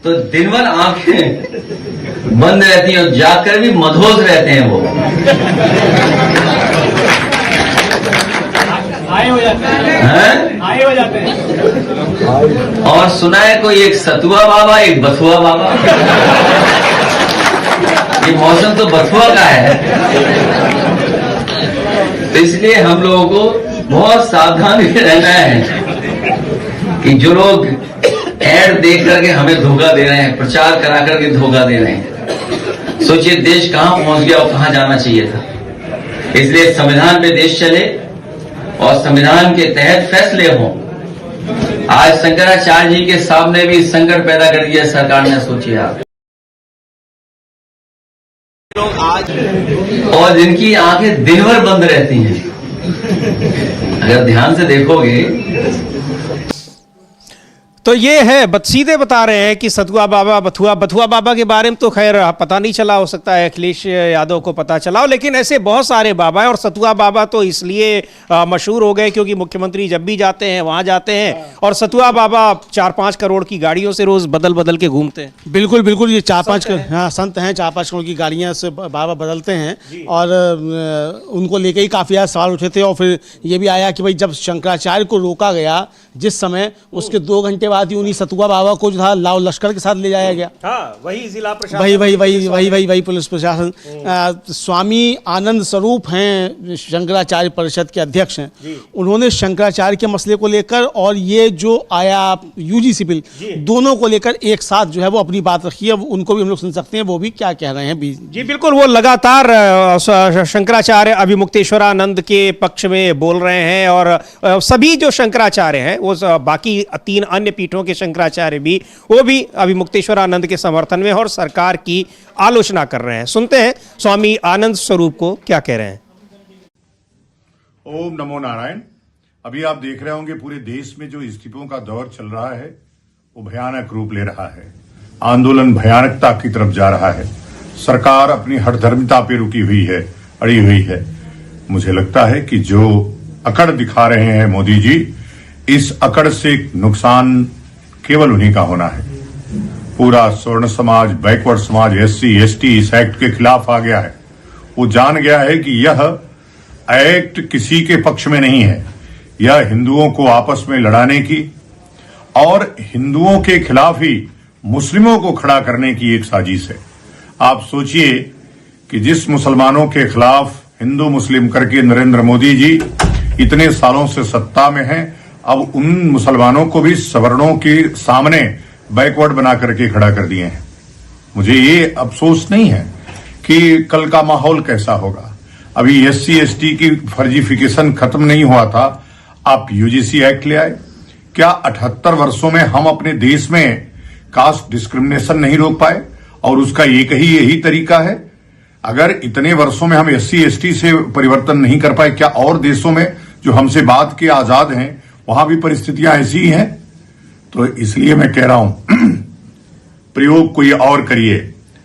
तो दिन भर आंखें बंद रहती हैं और जाकर भी मदहोश रहते हैं। वो आए हो जाते हैं। और सुना है कोई एक सतुआ बाबा, एक बथुआ बाबा। ये मौसम तो बथुआ का है, तो इसलिए हम लोगों को बहुत सावधान रहना है कि जो लोग ऐड देख करके हमें धोखा दे रहे हैं, प्रचार करा करके धोखा दे रहे हैं, सोचिए देश कहां पहुंच गया और कहां जाना चाहिए था। इसलिए संविधान पे देश चले और संविधान के तहत फैसले हों। आज शंकराचार्य जी के सामने भी संकट पैदा कर दिया सरकार ने, सोचिए आप। आज और जिनकी आंखें दिन भर बंद रहती हैं, अगर ध्यान से देखोगे। तो ये है सीधे बता रहे हैं कि सतुआ बाबा बथुआ बाबा के बारे में तो खैर पता नहीं चला, हो सकता है अखिलेश यादव को पता चला हो, लेकिन ऐसे बहुत सारे बाबा हैं। और सतुआ बाबा तो इसलिए मशहूर हो गए क्योंकि मुख्यमंत्री जब भी जाते हैं वहां जाते हैं और सतुआ बाबा 4-5 करोड़ की गाड़ियों से रोज बदल बदल के घूमते हैं। बिल्कुल बिल्कुल, ये 4-5 हाँ संत हैं, 4-5 करोड़ की गाड़ियां से बाबा बदलते हैं। और उनको लेके ही काफ़ी ज़्यादा सवाल उठे थे। और फिर ये भी आया कि भाई जब शंकराचार्य को रोका गया जिस समय, उसके 2 घंटे बाद ही उन्हीं सतुआ बाबा को जो था लाव लश्कर के साथ ले जाया गया। हाँ, वही जिला प्रशासन, वही पुलिस प्रशासन। स्वामी आनंद स्वरूप हैं, शंकराचार्य परिषद के अध्यक्ष हैं। उन्होंने शंकराचार्य के मसले को लेकर और ये जो आया यूजीसी बिल, दोनों को लेकर एक साथ जो है वो अपनी बात रखी है। उनको भी हम लोग सुन सकते हैं, वो भी क्या कह रहे हैं। जी बिल्कुल, वो लगातार शंकराचार्य अभिमुक्तेश्वरानंद के पक्ष में बोल रहे हैं और सभी जो शंकराचार्य हैं वो बाकी 3 अन्य पीठों के शंकराचार्य भी, वो भी अभिमुक्तेश्वरानंद के समर्थन में और सरकार की आलोचना कर रहे हैं। सुनते हैं स्वामी आनंद स्वरूप को क्या कह रहे हैं। ओम नमो नारायण। अभी आप देख रहे होंगे पूरे देश में जो इस्तीफों का दौर चल रहा है वो भयानक रूप ले रहा है। आंदोलन भयानकता की तरफ जा रहा है। सरकार अपनी हठधर्मिता पे रुकी हुई है, अड़ी हुई है। मुझे लगता है कि जो अकड़ दिखा रहे हैं मोदी जी, इस अकड़ से नुकसान केवल उन्हीं का होना है। पूरा स्वर्ण समाज, बैकवर्ड समाज, SC ST इस एक्ट के खिलाफ आ गया है। वो जान गया है कि यह एक्ट किसी के पक्ष में नहीं है, यह हिंदुओं को आपस में लड़ाने की और हिंदुओं के खिलाफ ही मुस्लिमों को खड़ा करने की एक साजिश है। आप सोचिए कि जिस मुसलमानों के खिलाफ हिंदू मुस्लिम करके नरेंद्र मोदी जी इतने सालों से सत्ता में हैं, अब उन मुसलमानों को भी सवर्णों के सामने बैकवर्ड बना करके खड़ा कर दिए हैं। मुझे ये अफसोस नहीं है कि कल का माहौल कैसा होगा। अभी SC ST की फर्जीफिकेशन खत्म नहीं हुआ था, आप UGC एक्ट ले आए। क्या 78 वर्षों में हम अपने देश में कास्ट डिस्क्रिमिनेशन नहीं रोक पाए? और उसका यही तरीका है। अगर इतने वर्षों में हम SC ST से परिवर्तन नहीं कर पाए, क्या और देशों में जो हमसे बाद के आजाद हैं वहां भी परिस्थितियां ऐसी ही हैं? तो इसलिए मैं कह रहा हूं प्रयोग कोई और करिए।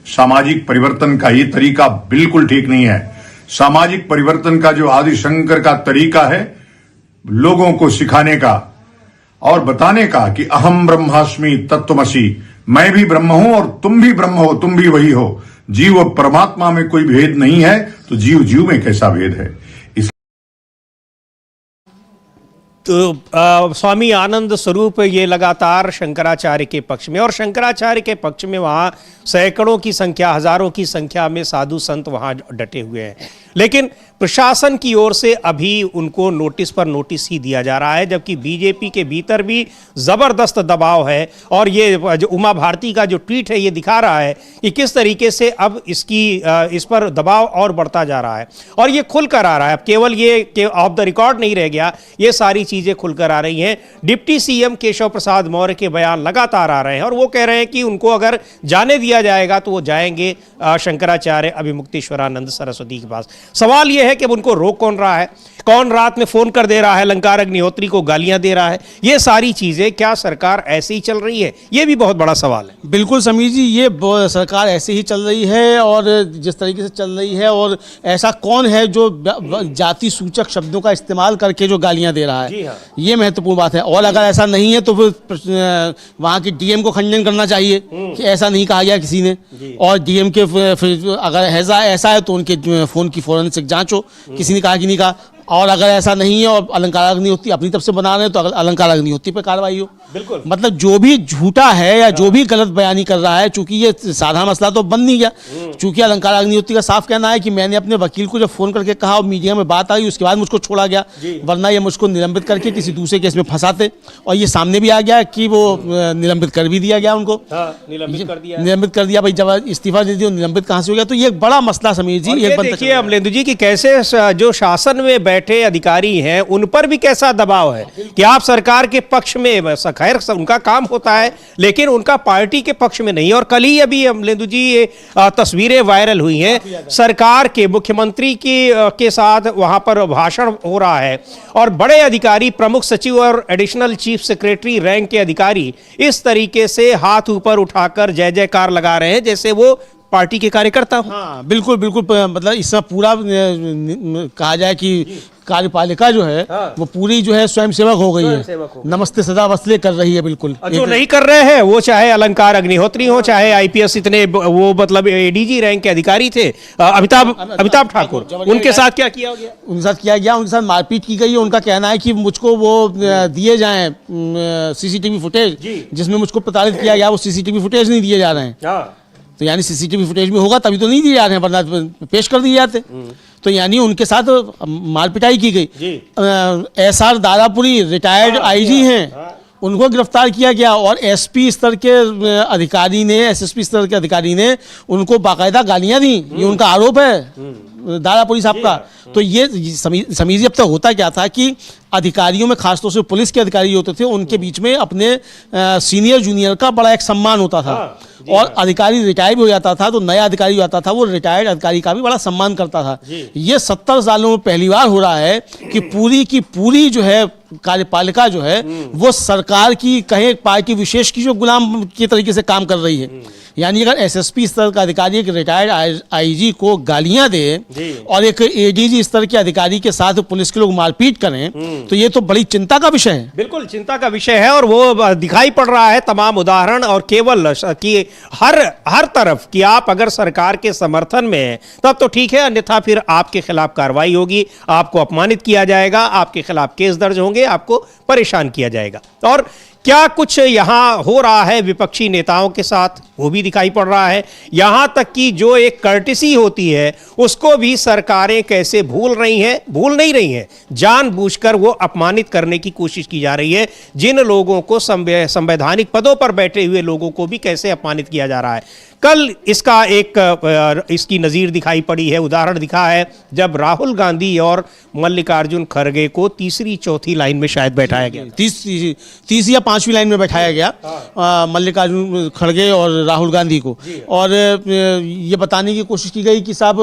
सामाजिक परिवर्तन का ये तरीका बिल्कुल ठीक नहीं है। सामाजिक परिवर्तन का जो आदि शंकर का तरीका है, लोगों को सिखाने का और बताने का कि अहम ब्रह्मास्मि तत्त्वमसि, मैं भी ब्रह्म हूं और तुम भी ब्रह्म हो, तुम भी वही हो। जीव और परमात्मा में कोई भेद नहीं है, तो जीव में कैसा भेद है? तो स्वामी आनंद स्वरूप ये लगातार शंकराचार्य के पक्ष में, और शंकराचार्य के पक्ष में वहाँ सैकड़ों की संख्या, हजारों की संख्या में साधु संत वहाँ डटे हुए हैं। लेकिन प्रशासन की ओर से अभी उनको नोटिस पर नोटिस ही दिया जा रहा है, जबकि बीजेपी के भीतर भी ज़बरदस्त दबाव है। और ये जो उमा भारती का जो ट्वीट है ये दिखा रहा है कि किस तरीके से अब इस पर दबाव और बढ़ता जा रहा है और ये खुल कर आ रहा है। अब केवल ये ऑफ द रिकॉर्ड नहीं रह गया, ये सारी चीज़ें खुलकर आ रही हैं। डिप्टी CM केशव प्रसाद मौर्य के बयान लगातार आ रहे हैं और वो कह रहे हैं कि उनको अगर जाने दिया जाएगा तो वो जाएंगे शंकराचार्य अभिमुक्तेश्वरानंद सरस्वती के पास। सवाल यह है कि उनको रोक कौन रहा है, कौन रात में फोन कर दे रहा है, अलंकार अग्निहोत्री को गालियां दे रहा है, ये सारी चीजें क्या सरकार ऐसे ही चल रही है? ये भी बहुत बड़ा सवाल है। बिल्कुल समीर जी, ये सरकार ऐसे ही चल रही है और जिस तरीके से चल रही है, और ऐसा कौन है जो जाति सूचक शब्दों का इस्तेमाल करके जो गालियां दे रहा है? जी हाँ। ये महत्वपूर्ण बात है। और अगर ऐसा नहीं है तो फिर वहाँ की DM को खंडन करना चाहिए कि ऐसा नहीं कहा गया किसी ने, और DM के फिर अगर ऐसा है तो उनके फोन की फोरेंसिक जांच हो, किसी ने कहा कि नहीं कहा। और अगर ऐसा नहीं है और अलंकार अग्निहोत्री अपनी तरफ से बना रहे हैं तो अलंकार अग्निहोत्री पर कार्रवाई हो। बिल्कुल, मतलब जो भी झूठा है या जो भी गलत बयानी कर रहा है, चूंकि ये साधा मसला तो बन नहीं गया, चूंकि अलंकार अग्निहोत्री का साफ कहना है कि मैंने अपने वकील को जब फोन करके कहा और मीडिया में बात आई उसके बाद मुझको छोड़ा गया, वरना ये मुझको निलंबित करके किसी दूसरे केस में फंसाते। और ये सामने भी आ गया कि वो निलंबित कर भी दिया गया उनको। निलंबित कर दिया भाई, जब इस्तीफा दे दिया निलंबित कहाँ से हो गया? तो ये एक बड़ा मसला समीर जी। देखिए अमलेंदु जी कि कैसे जो शासन में बैठे अधिकारी हैं उन पर भी कैसा दबाव है कि आप सरकार के पक्ष में खैर उनका काम होता है, लेकिन उनका पार्टी के पक्ष में नहीं। और कल ही अभी अमलेंदु जी ये तस्वीरें वायरल हुई हैं सरकार के मुख्यमंत्री के साथ, वहां पर भाषण हो रहा है और बड़े अधिकारी, प्रमुख सचिव और एडिशनल चीफ सेक्रेटरी रैंक के अधिकारी इस तरीके से हाथ ऊपर उठाकर जय जयकार लगा रहे हैं जैसे वो पार्टी के कार्यकर्ता हो। हाँ बिल्कुल बिल्कुल, मतलब इसमें पूरा कहा जाए कि कार्यपालिका जो है वो पूरी जो है स्वयंसेवक हो गई है, नमस्ते सदा वसले कर रही है। बिल्कुल जो नहीं कर रहे हैं वो चाहे अलंकार अग्निहोत्री हो, चाहे आईपीएस इतने वो मतलब एडीजी रैंक के अधिकारी थे अमिताभ ठाकुर, उनके साथ क्या किया गया? उनके साथ किया गया, उनके साथ मारपीट की गई है। उनका कहना है कि मुझको वो दिए जाए सीसीटीवी फुटेज जिसमें मुझको प्रताड़ित किया गया, वो सीसीटीवी फुटेज नहीं दिए जा रहे हैं। तो यानी सीसीटीवी फुटेज में होगा तभी तो नहीं दिए जा रहे हैं, वरना पेश कर दिए जाते। तो यानी उनके साथ मारपिटाई की गई। एसआर दारापुरी रिटायर्ड आईजी हैं, उनको गिरफ्तार किया गया और एसपी स्तर के अधिकारी ने, एसएसपी स्तर के अधिकारी ने उनको बाकायदा गालियां दी। ये उनका आरोप है दारापुरी साहब का। तो ये समीर जी, अब तक होता क्या था कि अधिकारियों में खासतौर से पुलिस के अधिकारी होते थे, उनके बीच में अपने सीनियर जूनियर का बड़ा एक सम्मान होता था। और अधिकारी रिटायर भी हो जाता था तो नया अधिकारी आता था, वो रिटायर्ड अधिकारी का भी बड़ा सम्मान करता था। ये 70 सालों में पहली बार हो रहा है कि पूरी की पूरी जो है कार्यपालिका जो है वो सरकार की कहें पार्टी विशेष की जो गुलाम के तरीके से काम कर रही है। यानी अगर एसएसपी स्तर का अधिकारी एक रिटायर्ड आईजी को गालियां दे और एक एडीजी स्तर के अधिकारी के साथ पुलिस के लोग मारपीट करें तो ये तो बड़ी चिंता का विषय है। बिल्कुल चिंता का विषय है और वो दिखाई पड़ रहा है तमाम उदाहरण और केवल कि हर तरफ कि आप अगर सरकार के समर्थन में हैं तब तो ठीक है, अन्यथा फिर आपके खिलाफ कार्रवाई होगी, आपको अपमानित किया जाएगा, आपके खिलाफ केस दर्ज होंगे, आपको परेशान किया जाएगा। और क्या कुछ यहां हो रहा है विपक्षी नेताओं के साथ वो भी दिखाई पड़ रहा है। यहां तक कि जो एक कर्टिसी होती है उसको भी सरकारें कैसे भूल नहीं रही हैं, जानबूझकर वो अपमानित करने की कोशिश की जा रही है। जिन लोगों को संवैधानिक पदों पर बैठे हुए लोगों को भी कैसे अपमानित किया जा रहा है। कल इसकी नज़ीर दिखाई पड़ी है, उदाहरण दिखा है जब राहुल गांधी और मल्लिकार्जुन खड़गे को तीसरी चौथी लाइन में शायद बैठाया गया, तीसरी या पांचवी लाइन में बैठाया गया मल्लिकार्जुन खड़गे और राहुल गांधी को, और ये बताने की कोशिश की गई कि साहब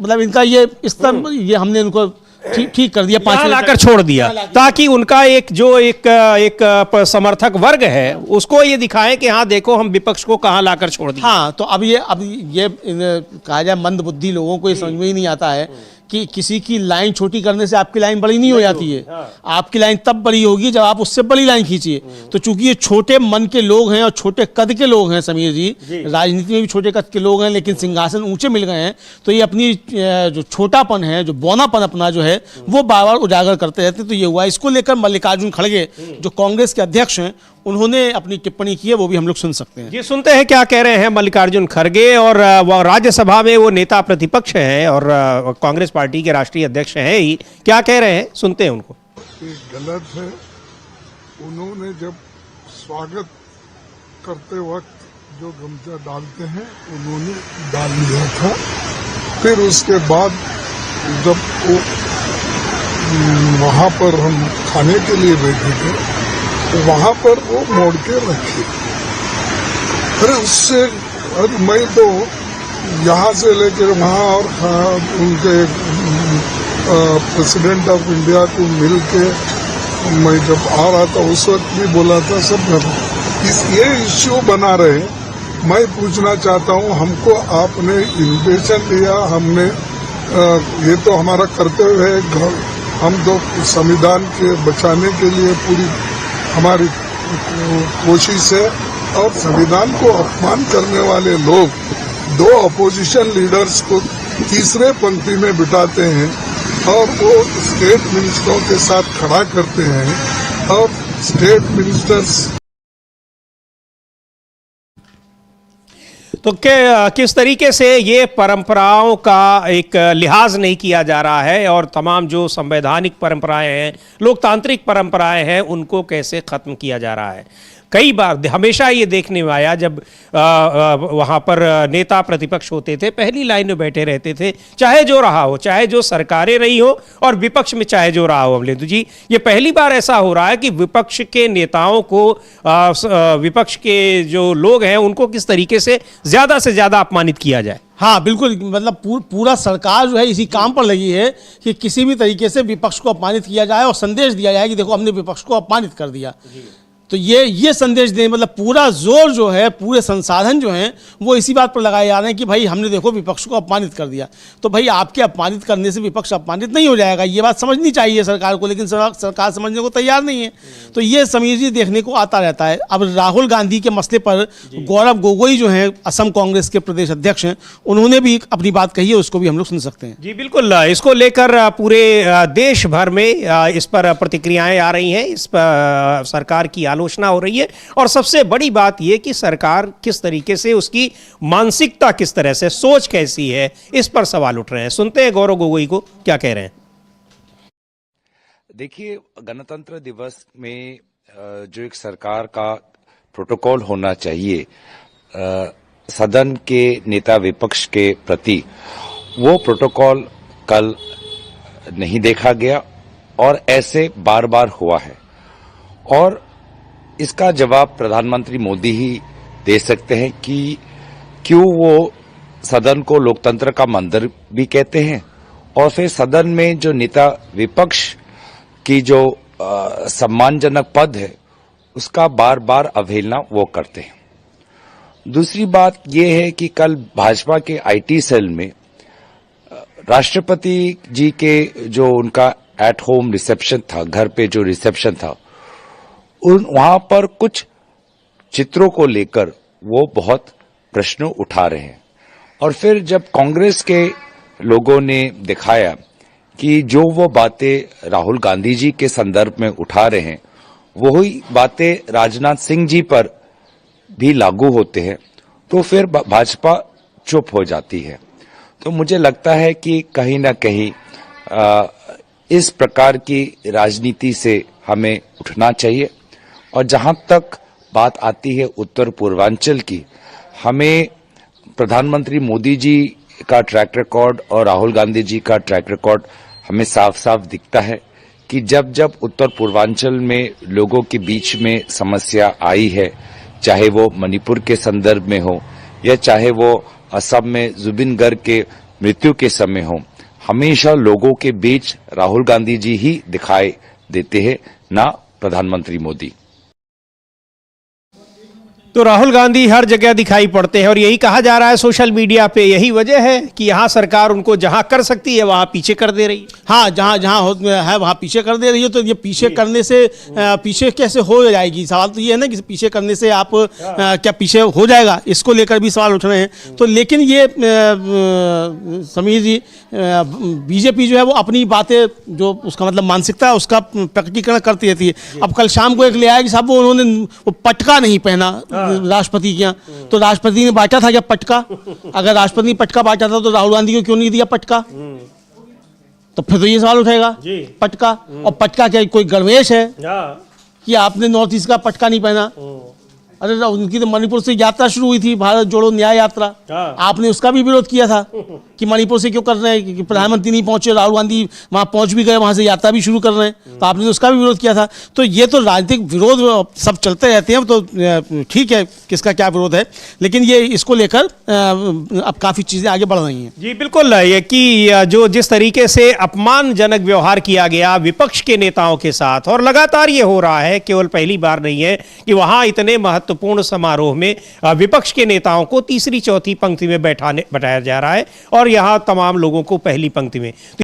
मतलब इनका ये स्तर ये हमने इनको ठीक कर दिया, पांच लाकर छोड़ दिया ताकि उनका एक समर्थक वर्ग है उसको ये दिखाएं कि हाँ देखो हम विपक्ष को कहाँ लाकर छोड़ दिया। हाँ तो अब ये कहा जाए मंद बुद्धि लोगों को ये समझ में ही नहीं आता है कि किसी की लाइन छोटी करने से आपकी लाइन बड़ी नहीं हो जाती है। आपकी लाइन तब बड़ी होगी जब आप उससे बड़ी लाइन खींचिए। तो चूंकि ये छोटे मन के लोग हैं और छोटे कद के लोग हैं, समीर जी राजनीति में भी छोटे कद के लोग हैं लेकिन सिंहासन ऊंचे मिल गए हैं, तो ये अपनी जो छोटापन है, जो बौनापन अपना जो है वो बार बार उजागर करते रहते। तो ये हुआ, इसको लेकर मल्लिकार्जुन खड़गे जो कांग्रेस के अध्यक्ष हैं उन्होंने अपनी टिप्पणी की है, वो भी हम लोग सुन सकते हैं। ये सुनते हैं क्या कह रहे हैं मल्लिकार्जुन खड़गे। और वो राज्यसभा में वो नेता प्रतिपक्ष हैं और कांग्रेस पार्टी के राष्ट्रीय अध्यक्ष हैं ही, क्या कह रहे हैं सुनते हैं उनको। गलत है, उन्होंने जब स्वागत करते वक्त जो गमछा डालते हैं उन्होंने डाल लिया था, फिर उसके बाद जब वो वहां पर हम खाने के लिए बैठे थे तो वहां पर वो मोड़ के रखे। अरे उससे मैं तो यहाँ से लेकर वहां और उनके प्रेसिडेंट ऑफ इंडिया को मिल के मैं जब आ रहा था उस वक्त भी बोला था सब ये इश्यू बना रहे। मैं पूछना चाहता हूँ, हमको आपने इन्विटेशन दिया, हमने ये तो हमारा कर्तव्य है, हम तो संविधान के बचाने के लिए पूरी हमारी कोशिश है, और संविधान को अपमान करने वाले लोग दो अपोजिशन लीडर्स को तीसरे पंक्ति में बिठाते हैं और वो स्टेट मिनिस्टरों के साथ खड़ा करते हैं और स्टेट मिनिस्टर्स तो किस तरीके से ये परंपराओं का एक लिहाज नहीं किया जा रहा है और तमाम जो संवैधानिक परंपराएं हैं, लोकतांत्रिक परंपराएं हैं, उनको कैसे ख़त्म किया जा रहा है। कई बार हमेशा ये देखने में आया जब वहाँ पर नेता प्रतिपक्ष होते थे, पहली लाइन में बैठे रहते थे, चाहे जो रहा हो, चाहे जो सरकारें रही हो और विपक्ष में चाहे जो रहा हो। अमलेंदु जी, ये पहली बार ऐसा हो रहा है कि विपक्ष के नेताओं को विपक्ष के जो लोग हैं उनको किस तरीके से ज़्यादा अपमानित किया जाए। हाँ बिल्कुल, मतलब पूरा सरकार जो है इसी काम पर लगी है कि किसी भी तरीके से विपक्ष को अपमानित किया जाए और संदेश दिया जाए कि देखो हमने विपक्ष को अपमानित कर दिया। तो ये संदेश दें, मतलब पूरा जोर जो है, पूरे संसाधन जो हैं वो इसी बात पर लगाए जा रहे हैं कि भाई हमने देखो विपक्ष को अपमानित कर दिया। तो भाई आपके अपमानित करने से विपक्ष अपमानित नहीं हो जाएगा, ये बात समझनी चाहिए सरकार को, लेकिन सरकार समझने को तैयार नहीं है। तो ये समीर जी देखने को आता रहता है। अब राहुल गांधी के मसले पर गौरव गोगोई जो है असम कांग्रेस के प्रदेश अध्यक्ष हैं, उन्होंने भी अपनी बात कही है, उसको भी हम लोग सुन सकते हैं। जी बिल्कुल, इसको लेकर पूरे देश भर में इस पर प्रतिक्रियाएं आ रही हैं, इस पर सरकार की आलोचना हो रही है और सबसे बड़ी बात यह कि सरकार किस तरीके से, उसकी मानसिकता किस तरह से, सोच कैसी है, इस पर सवाल उठ रहे हैं। सुनते हैं गौरव गोगोई को क्या कह रहे हैं। देखिए, गणतंत्र दिवस में जो एक सरकार का प्रोटोकॉल होना चाहिए सदन के नेता विपक्ष के प्रति, वो प्रोटोकॉल कल नहीं देखा गया और ऐसे बार बार हुआ है। और इसका जवाब प्रधानमंत्री मोदी ही दे सकते हैं कि क्यों वो सदन को लोकतंत्र का मंदिर भी कहते हैं और फिर सदन में जो नेता विपक्ष की जो सम्मानजनक पद है उसका बार बार अवहेलना वो करते हैं। दूसरी बात यह है कि कल भाजपा के आईटी सेल में राष्ट्रपति जी के जो उनका एट होम रिसेप्शन था, घर पे जो रिसेप्शन था, वहां पर कुछ चित्रों को लेकर वो बहुत प्रश्न उठा रहे हैं। और फिर जब कांग्रेस के लोगों ने दिखाया कि जो वो बातें राहुल गांधी जी के संदर्भ में उठा रहे हैं वही बातें राजनाथ सिंह जी पर भी लागू होते हैं, तो फिर भाजपा चुप हो जाती है। तो मुझे लगता है कि कहीं ना कहीं इस प्रकार की राजनीति से हमें उठना चाहिए। और जहां तक बात आती है उत्तर पूर्वांचल की, हमें प्रधानमंत्री मोदी जी का ट्रैक रिकॉर्ड और राहुल गांधी जी का ट्रैक रिकॉर्ड हमें साफ साफ दिखता है कि जब जब उत्तर पूर्वांचल में लोगों के बीच में समस्या आई है, चाहे वो मणिपुर के संदर्भ में हो या चाहे वो असम में जुबिन गर्ग के मृत्यु के समय हो, हमेशा लोगों के बीच राहुल गांधी जी ही दिखाई देते हैं, ना प्रधानमंत्री मोदी। तो राहुल गांधी हर जगह दिखाई पड़ते हैं और यही कहा जा रहा है सोशल मीडिया पे, यही वजह है कि यहाँ सरकार उनको जहाँ कर सकती है वहाँ पीछे कर दे रही है। हाँ, जहाँ है वहाँ पीछे कर दे रही है। तो ये पीछे करने से पीछे कैसे हो जाएगी, सवाल तो ये है ना कि पीछे करने से आप क्या पीछे हो जाएगा, इसको लेकर भी सवाल उठ रहे हैं। तो लेकिन ये समीर जी, बीजेपी जो है वो अपनी बातें, जो उसका मतलब मानसिकता है उसका प्रकटीकरण करती रहती है। अब कल शाम को एक ले आया कि साहब उन्होंने पटका नहीं पहना राष्ट्रपति के यहाँ, तो राष्ट्रपति ने बांटा था क्या पटका? अगर राष्ट्रपति ने पटका बांटा था तो राहुल गांधी को क्यों नहीं दिया पटका? तो फिर तो ये सवाल उठेगा पटका। और पटका क्या कोई गणवेश है कि आपने नॉर्थ ईस्ट का पटका नहीं पहना? अरे उनकी तो मणिपुर से यात्रा शुरू हुई थी, भारत जोड़ो न्याय यात्रा, आपने उसका भी विरोध किया था कि मणिपुर से क्यों कर रहे हैं, कि प्रधानमंत्री नहीं पहुंचे, राहुल गांधी वहां पहुंच भी गए, वहां से यात्रा भी शुरू कर रहे हैं, तो आपने उसका भी विरोध किया था। तो ये तो राजनीतिक विरोध सब चलते रहते हैं, तो ठीक है किसका क्या विरोध है, लेकिन ये इसको लेकर अब काफी चीजें आगे बढ़ रही हैं। जी बिल्कुल, ये कि जो जिस तरीके से अपमानजनक व्यवहार किया गया विपक्ष के नेताओं के साथ, और लगातार ये हो रहा है, केवल पहली बार नहीं है कि वहां इतने महत्वपूर्ण समारोह में विपक्ष के नेताओं को तीसरी चौथी पंक्ति में बैठाया जा रहा है और यहां तमाम लोगों को पहली पंक्ति में।